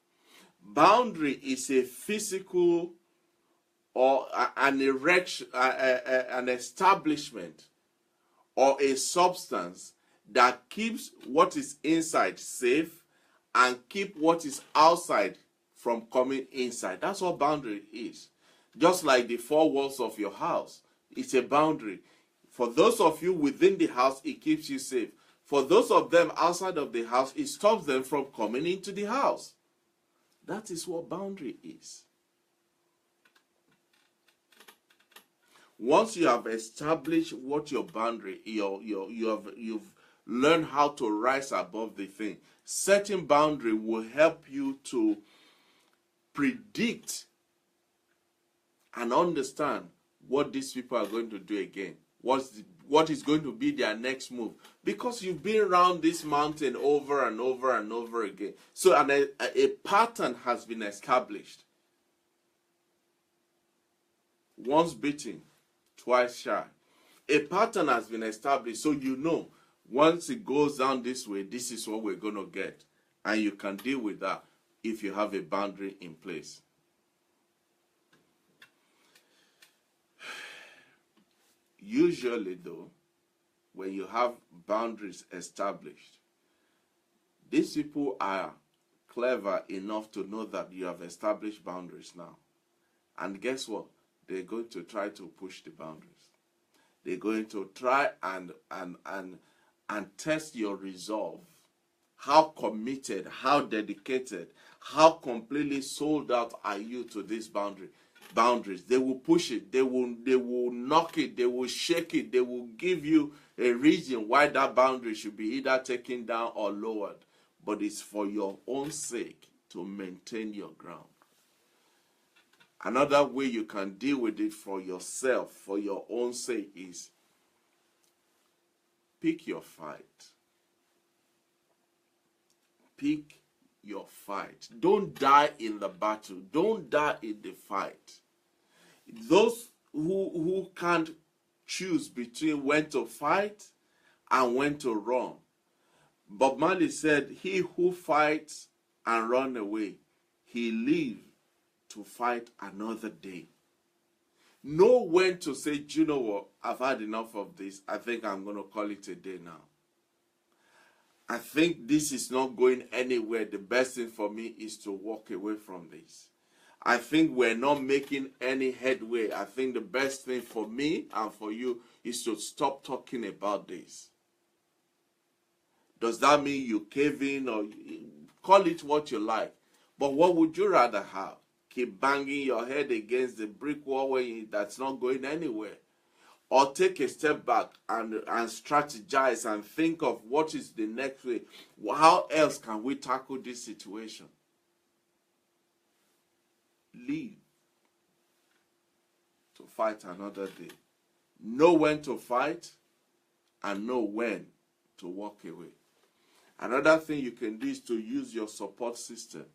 Boundary is a physical or an erection, an establishment or a substance that keeps what is inside safe and keep what is outside from coming inside. That's what boundary is. Just like the four walls of your house, it's a boundary. For those of you within the house, it keeps you safe. For those of them outside of the house, it stops them from coming into the house. That is what boundary is. Once you have established what your boundary, you've learned how to rise above the thing. Setting boundary will help you to predict and understand what these people are going to do again. What is going to be their next move? Because you've been around this mountain over and over and over again. So a pattern has been established. Once bitten, twice shy. A pattern has been established, so you know once it goes down this way, this is what we're going to get. And you can deal with that if you have a boundary in place. Usually, though, when you have boundaries established, these people are clever enough to know that you have established boundaries now. And guess what? They're going to try to push the boundaries. They're going to try and test your resolve. How committed, how dedicated, how completely sold out are you to this boundaries? They will push it, they will knock it, they will shake it, they will give you a reason why that boundary should be either taken down or lowered. But it's for your own sake to maintain your ground. Another way you can deal with it for yourself, for your own sake, is pick your fight. Pick your fight. Don't die in the battle. Don't die in the fight. Those who can't choose between when to fight and when to run. Bob Marley said, "He who fights and run away, he lives to fight another day." Know when to say, "Do you know what? I've had enough of this. I think I'm going to call it a day now. I think this is not going anywhere. The best thing for me is to walk away from this. I think we're not making any headway. I think the best thing for me and for you is to stop talking about this." Does that mean you cave in, or call it what you like? But what would you rather have? Keep banging your head against the brick wall that's not going anywhere? Or take a step back and strategize and think of what is the next way. How else can we tackle this situation? Live to fight another day. Know when to fight and know when to walk away. Another thing you can do is to use your support system.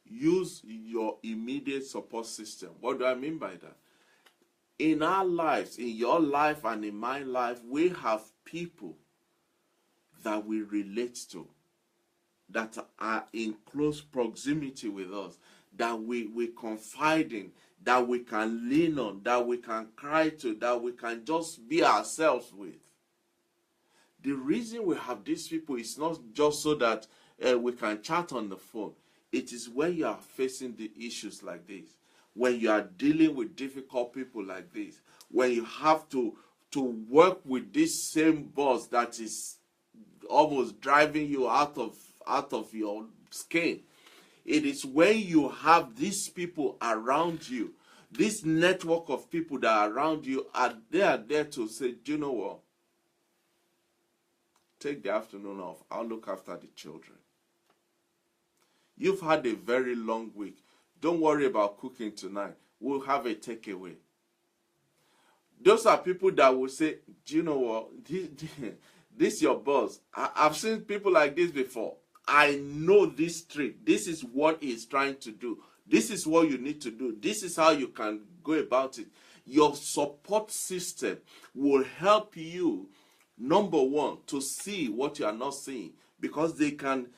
Use your immediate support system. What do I mean by that? In our lives, in your life and in my life, we have people that we relate to, that are in close proximity with us, that we confide in, that we can lean on, that we can cry to, that we can just be ourselves with. The reason we have these people is not just so that we can chat on the phone. It is when you are facing the issues like this, when you are dealing with difficult people like this, when you have to work with this same boss that is almost driving you out of your skin. It is when you have these people around you, this network of people that are around you, they are there to say, "Do you know what? Take the afternoon off. I'll look after the children. You've had a very long week. Don't worry about cooking tonight. We'll have a takeaway." Those are people that will say, "Do you know what? This your boss. I've seen people like this before. I know this trick. This is what he's trying to do. This is what you need to do. This is how you can go about it." Your support system will help you, number one, to see what you are not seeing, because they can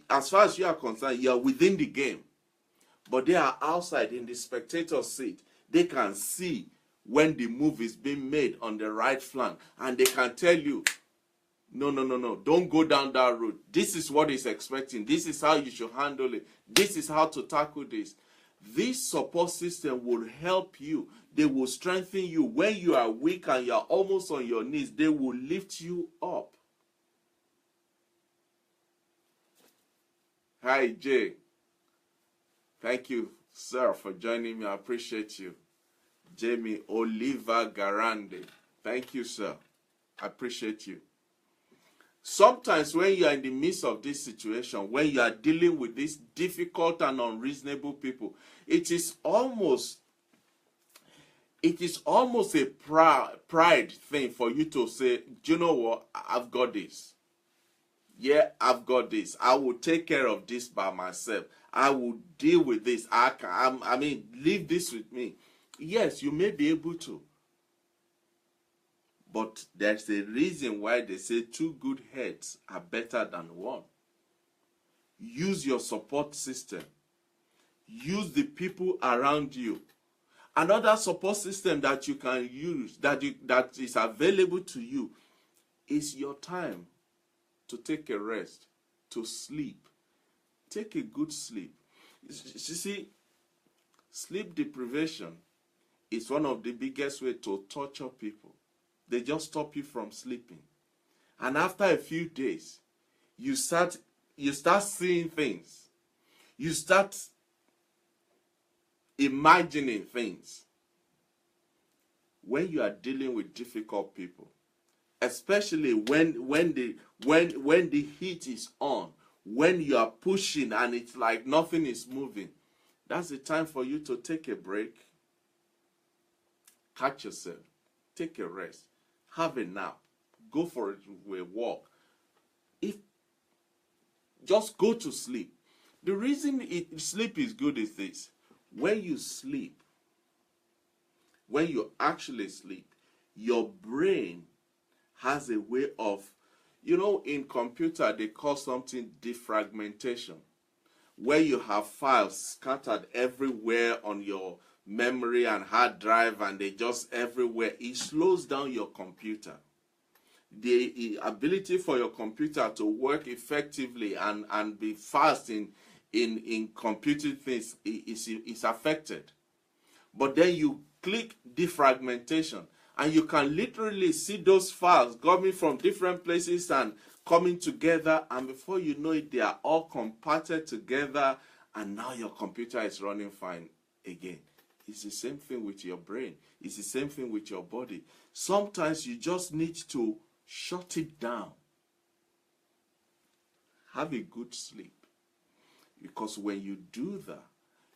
As far as you are concerned, you are within the game. But they are outside in the spectator seat. They can see when the move is being made on the right flank. And they can tell you, no, no, no, no, don't go down that road. This is what he's expecting. This is how you should handle it. This is how to tackle this. This support system will help you. They will strengthen you. When you are weak and you are almost on your knees, they will lift you up. Hi, Jay. Thank you, sir, for joining me. I appreciate you. Jamie Oliva Garande. Thank you, sir. I appreciate you. Sometimes when you are in the midst of this situation, when you are dealing with these difficult and unreasonable people, it is almost a pride thing for you to say, do you know what? I've got this. Yeah, I've got this. I will take care of this by myself. I will deal with this. Leave this with me. Yes, you may be able to. But there's a reason why they say 2 good heads are better than 1. Use your support system. Use the people around you. Another support system that you can use, that is available to you, is your time to take a rest, to sleep. Take a good sleep. You see, sleep deprivation is one of the biggest ways to torture people. They just stop you from sleeping. And after a few days, you start seeing things. You start imagining things. When you are dealing with difficult people, especially when the heat is on, when you are pushing and it's like nothing is moving, that's the time for you to take a break, catch yourself, take a rest, have a nap, go for a walk. Just go to sleep. The reason sleep is good is this: when you sleep, when you actually sleep, your brain has a way of, in computer they call something defragmentation, where you have files scattered everywhere on your memory and hard drive, and they just everywhere. It slows down your computer. The ability for your computer to work effectively and be fast in computing things is affected. But then you click defragmentation, and you can literally see those files coming from different places and coming together, and before you know it, they are all compacted together, and now your computer is running fine again. It's the same thing with your brain. It's the same thing with your body. Sometimes you just need to shut it down. Have a good sleep. Because when you do that,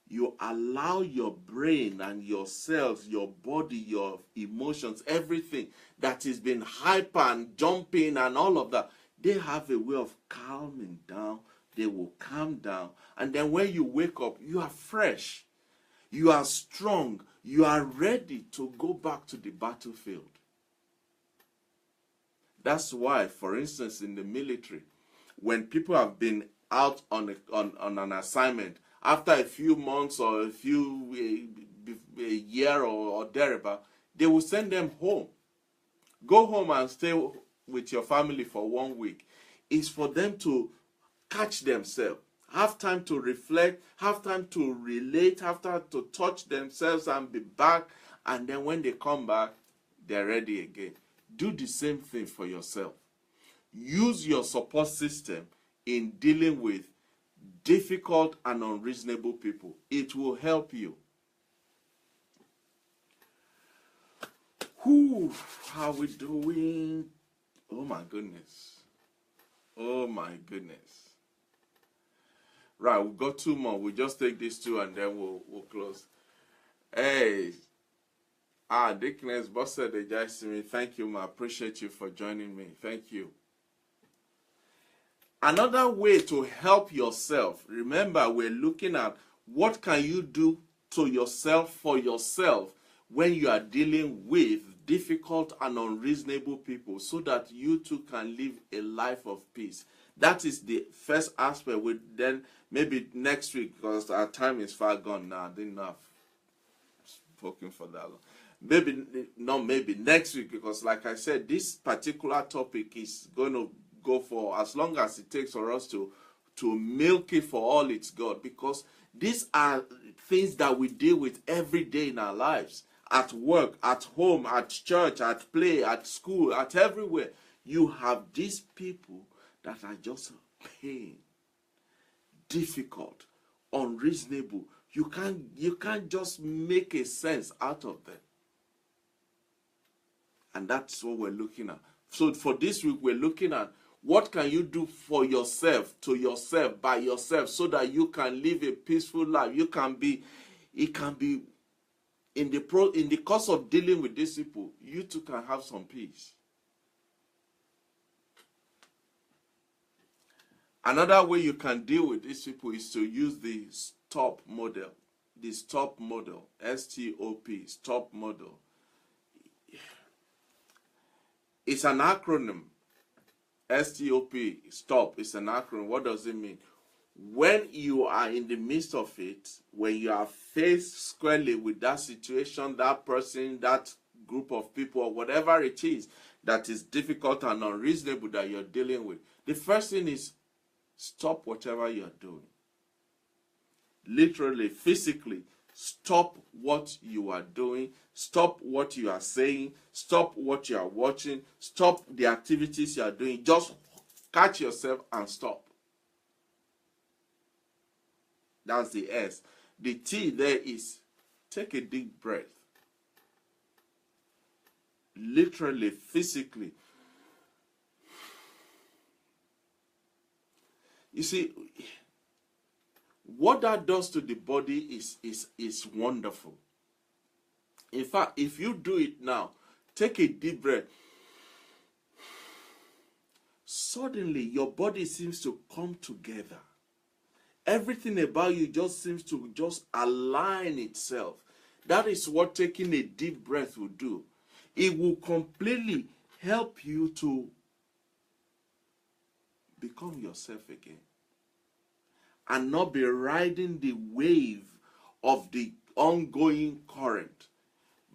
you allow your brain and your cells, your body, your emotions, everything that has been hyper and jumping and all of that, they have a way of calming down. They will calm down. And then when you wake up, you are fresh. You are strong. You are ready to go back to the battlefield. That's why, for instance, in the military, when people have been out on an assignment, after a few months or a year or thereabout, they will send them home. Go home and stay with your family for 1 week. It's for them to catch themselves, have time to reflect, have time to relate, have time to touch themselves and be back. And then when they come back, they're ready again. Do the same thing for yourself. Use your support system in dealing with difficult and unreasonable people. It will help you. Whew, how are we doing? Oh my goodness. Oh my goodness. Right, we've got 2 more. We'll just take these 2 and then we'll close. Hey. Dickness, boss said they just me. Thank you, I appreciate you for joining me. Thank you. Another way to help yourself, remember, we're looking at what can you do to yourself for yourself when you are dealing with difficult and unreasonable people, so that you too can live a life of peace. That is the first aspect. Then maybe next week, because our time is far gone now. I didn't know I've spoken for that long. Maybe next week, because like I said, this particular topic is going to go for as long as it takes for us to milk it for all it's got, because these are things that we deal with every day in our lives, at work, at home, at church, at play, at school, at everywhere. You have these people that are just pain, difficult, unreasonable. You can't just make a sense out of them. And that's what we're looking at. So for this week, we're looking at what can you do for yourself, to yourself, by yourself, so that you can live a peaceful life. It can be in the course of dealing with these people, you too can have some peace. Another way you can deal with these people is to use the STOP model. The STOP model, S-T-O-P, STOP model. It's an acronym. STOP, STOP, is an acronym. What does it mean? When you are in the midst of it, when you are faced squarely with that situation, that person, that group of people, or whatever it is that is difficult and unreasonable that you're dealing with, the first thing is stop whatever you're doing. Literally, physically, stop what you are doing, stop what you are saying, stop what you are watching, stop the activities you are doing. Just catch yourself and stop. That's the S. The T there is take a deep breath. Literally, physically. You see, what that does to the body is wonderful. In fact, if you do it now, take a deep breath. Suddenly, your body seems to come together. Everything about you just seems to just align itself. That is what taking a deep breath will do. It will completely help you to become yourself again and not be riding the wave of the ongoing current.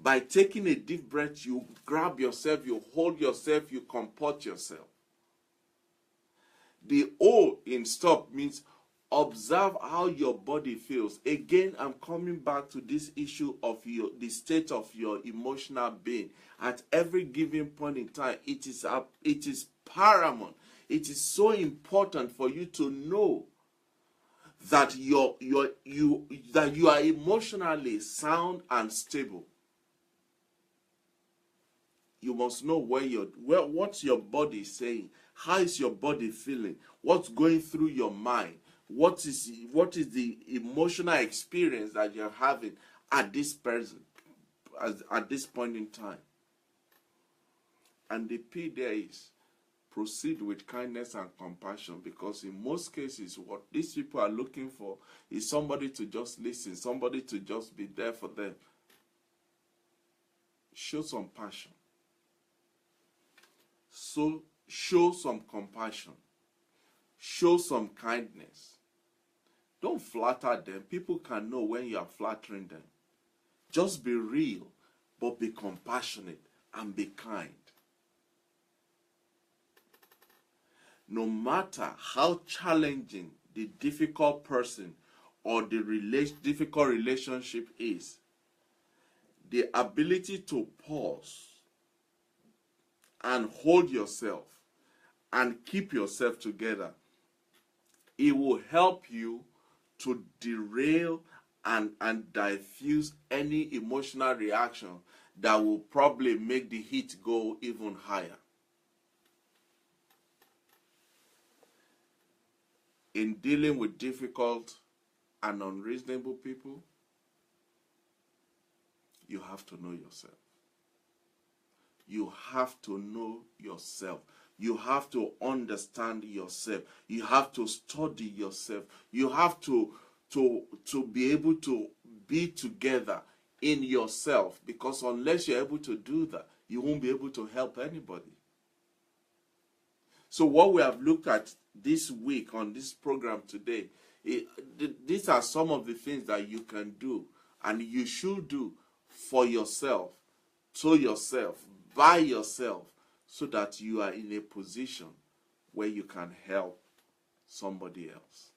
By taking a deep breath, you grab yourself, you hold yourself, you comport yourself. The O in stop means observe how your body feels. Again, I'm coming back to this issue of the state of your emotional being. At every given point in time, it is paramount. It is so important for you to know that you are emotionally sound and stable. You must know what's your body saying. How is your body feeling? What's going through your mind? What is the emotional experience that you're having at this point in time? And the P there is proceed with kindness and compassion, because in most cases what these people are looking for is somebody to just listen, somebody to just be there for them. Show some passion. So show some compassion. Show some kindness. Don't flatter them. People can know when you are flattering them. Just be real, but be compassionate and be kind. No matter how challenging the difficult person or the difficult relationship is, the ability to pause and hold yourself and keep yourself together, it will help you to derail and diffuse any emotional reaction that will probably make the heat go even higher. In dealing with difficult and unreasonable people, you have to know yourself. You have to know yourself. You have to understand yourself. You have to study yourself. You have to be able to be together in yourself, because unless you're able to do that, you won't be able to help anybody. So what we have looked at this week on this program today, these are some of the things that you can do and you should do for yourself, to yourself, by yourself, so that you are in a position where you can help somebody else.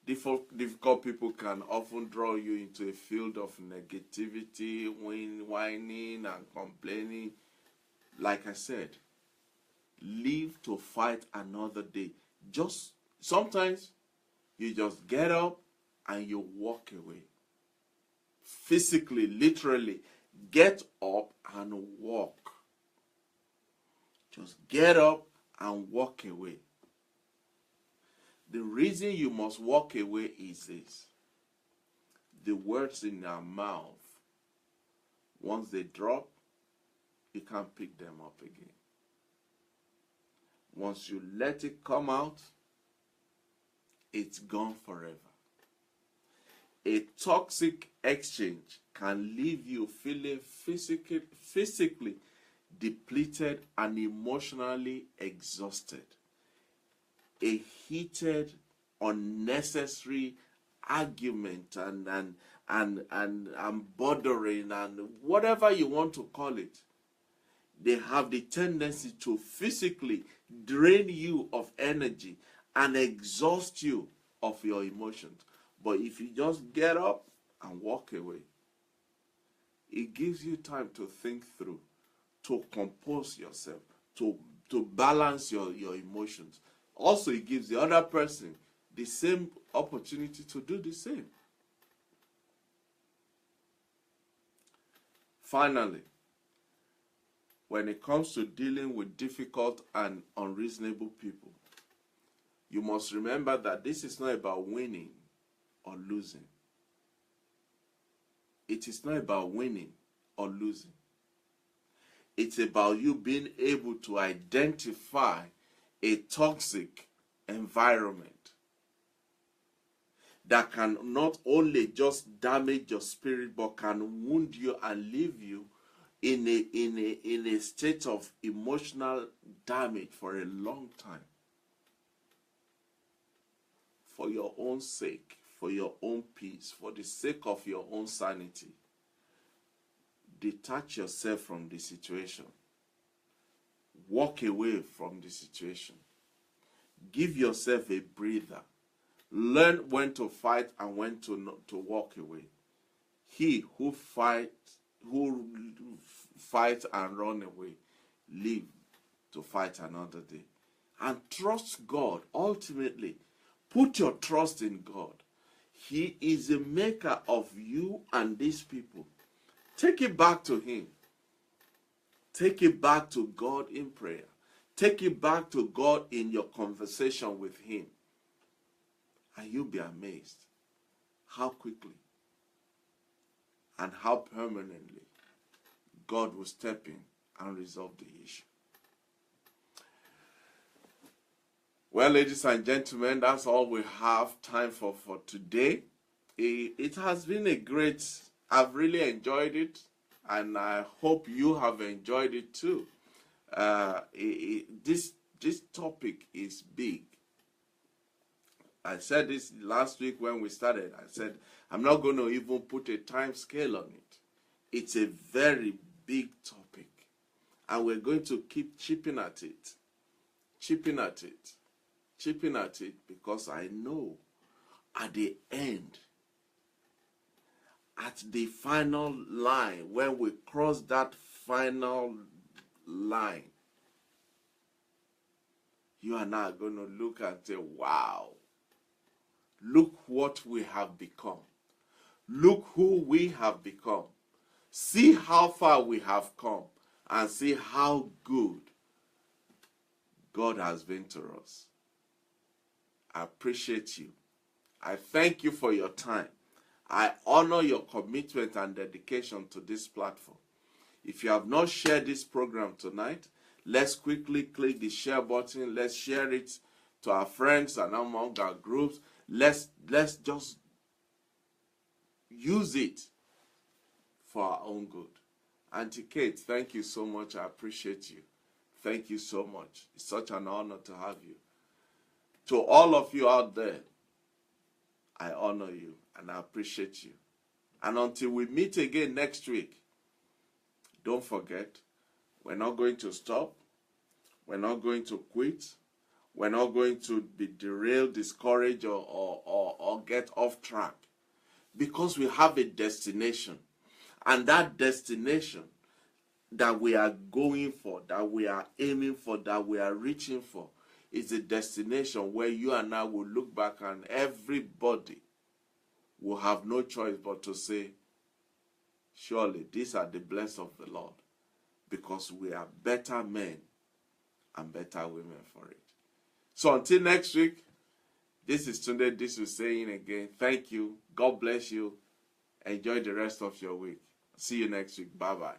Difficult people can often draw you into a field of negativity, whining and complaining. Like I said, live to fight another day. Just sometimes you just get up and you walk away. Physically, literally, get up and walk. Just get up and walk away. The reason you must walk away is this. The words in our mouth, once they drop, you can't pick them up again. Once you let it come out, it's gone forever. A toxic exchange can leave you feeling physically depleted and emotionally exhausted. A heated, unnecessary argument and bothering and whatever you want to call it, they have the tendency to physically drain you of energy and exhaust you of your emotions. But if you just get up and walk away, it gives you time to think through, to compose yourself, to balance your emotions. Also, it gives the other person the same opportunity to do the same. Finally, when it comes to dealing with difficult and unreasonable people, you must remember that this is not about winning or losing. It is not about winning or losing. It's about you being able to identify a toxic environment that can not only just damage your spirit, but can wound you and leave you in a state of emotional damage for a long time. For your own sake, for your own peace, for the sake of your own sanity, detach yourself from the situation. Walk away from the situation. Give yourself a breather. Learn when to fight and when to walk away. He who fights and run away, live to fight another day. And trust God. Ultimately, put your trust in God. He is the maker of you and these people. Take it back to Him. Take it back to God in prayer. Take it back to God in your conversation with Him. And you'll be amazed how quickly and how permanently God will step in and resolve the issue. Well, ladies and gentlemen, that's all we have time for today. It has been a great, I've really enjoyed it, and I hope you have enjoyed it too. This topic is big. I said this last week when we started. I said, I'm not going to even put a time scale on it. It's a very big topic. And we're going to keep chipping at it, because I know at the end, at the final line, when we cross that final line, you and I are going to look and say, wow, look what we have become. Look who we have become. See how far we have come and see how good God has been to us. I appreciate you. I thank you for your time. I honor your commitment and dedication to this platform. If you have not shared this program tonight, let's quickly click the share button. Let's share it to our friends and among our groups. Let's just use it for our own good. Auntie Kate, thank you so much. I appreciate you Thank you so much. It's such an honor to have you. To all of you out there, I honor you and I appreciate you. And until we meet again next week, don't forget, we're not going to stop. We're not going to quit. We're not going to be derailed, discouraged, or get off track. Because we have a destination. And that destination that we are going for, that we are aiming for, that we are reaching for, is a destination where you and I will look back and everybody will have no choice but to say, surely these are the blessed of the Lord, because we are better men and better women for it. So until next week, this is Tunde Disu saying again, thank you, God bless you, enjoy the rest of your week. See you next week, bye-bye.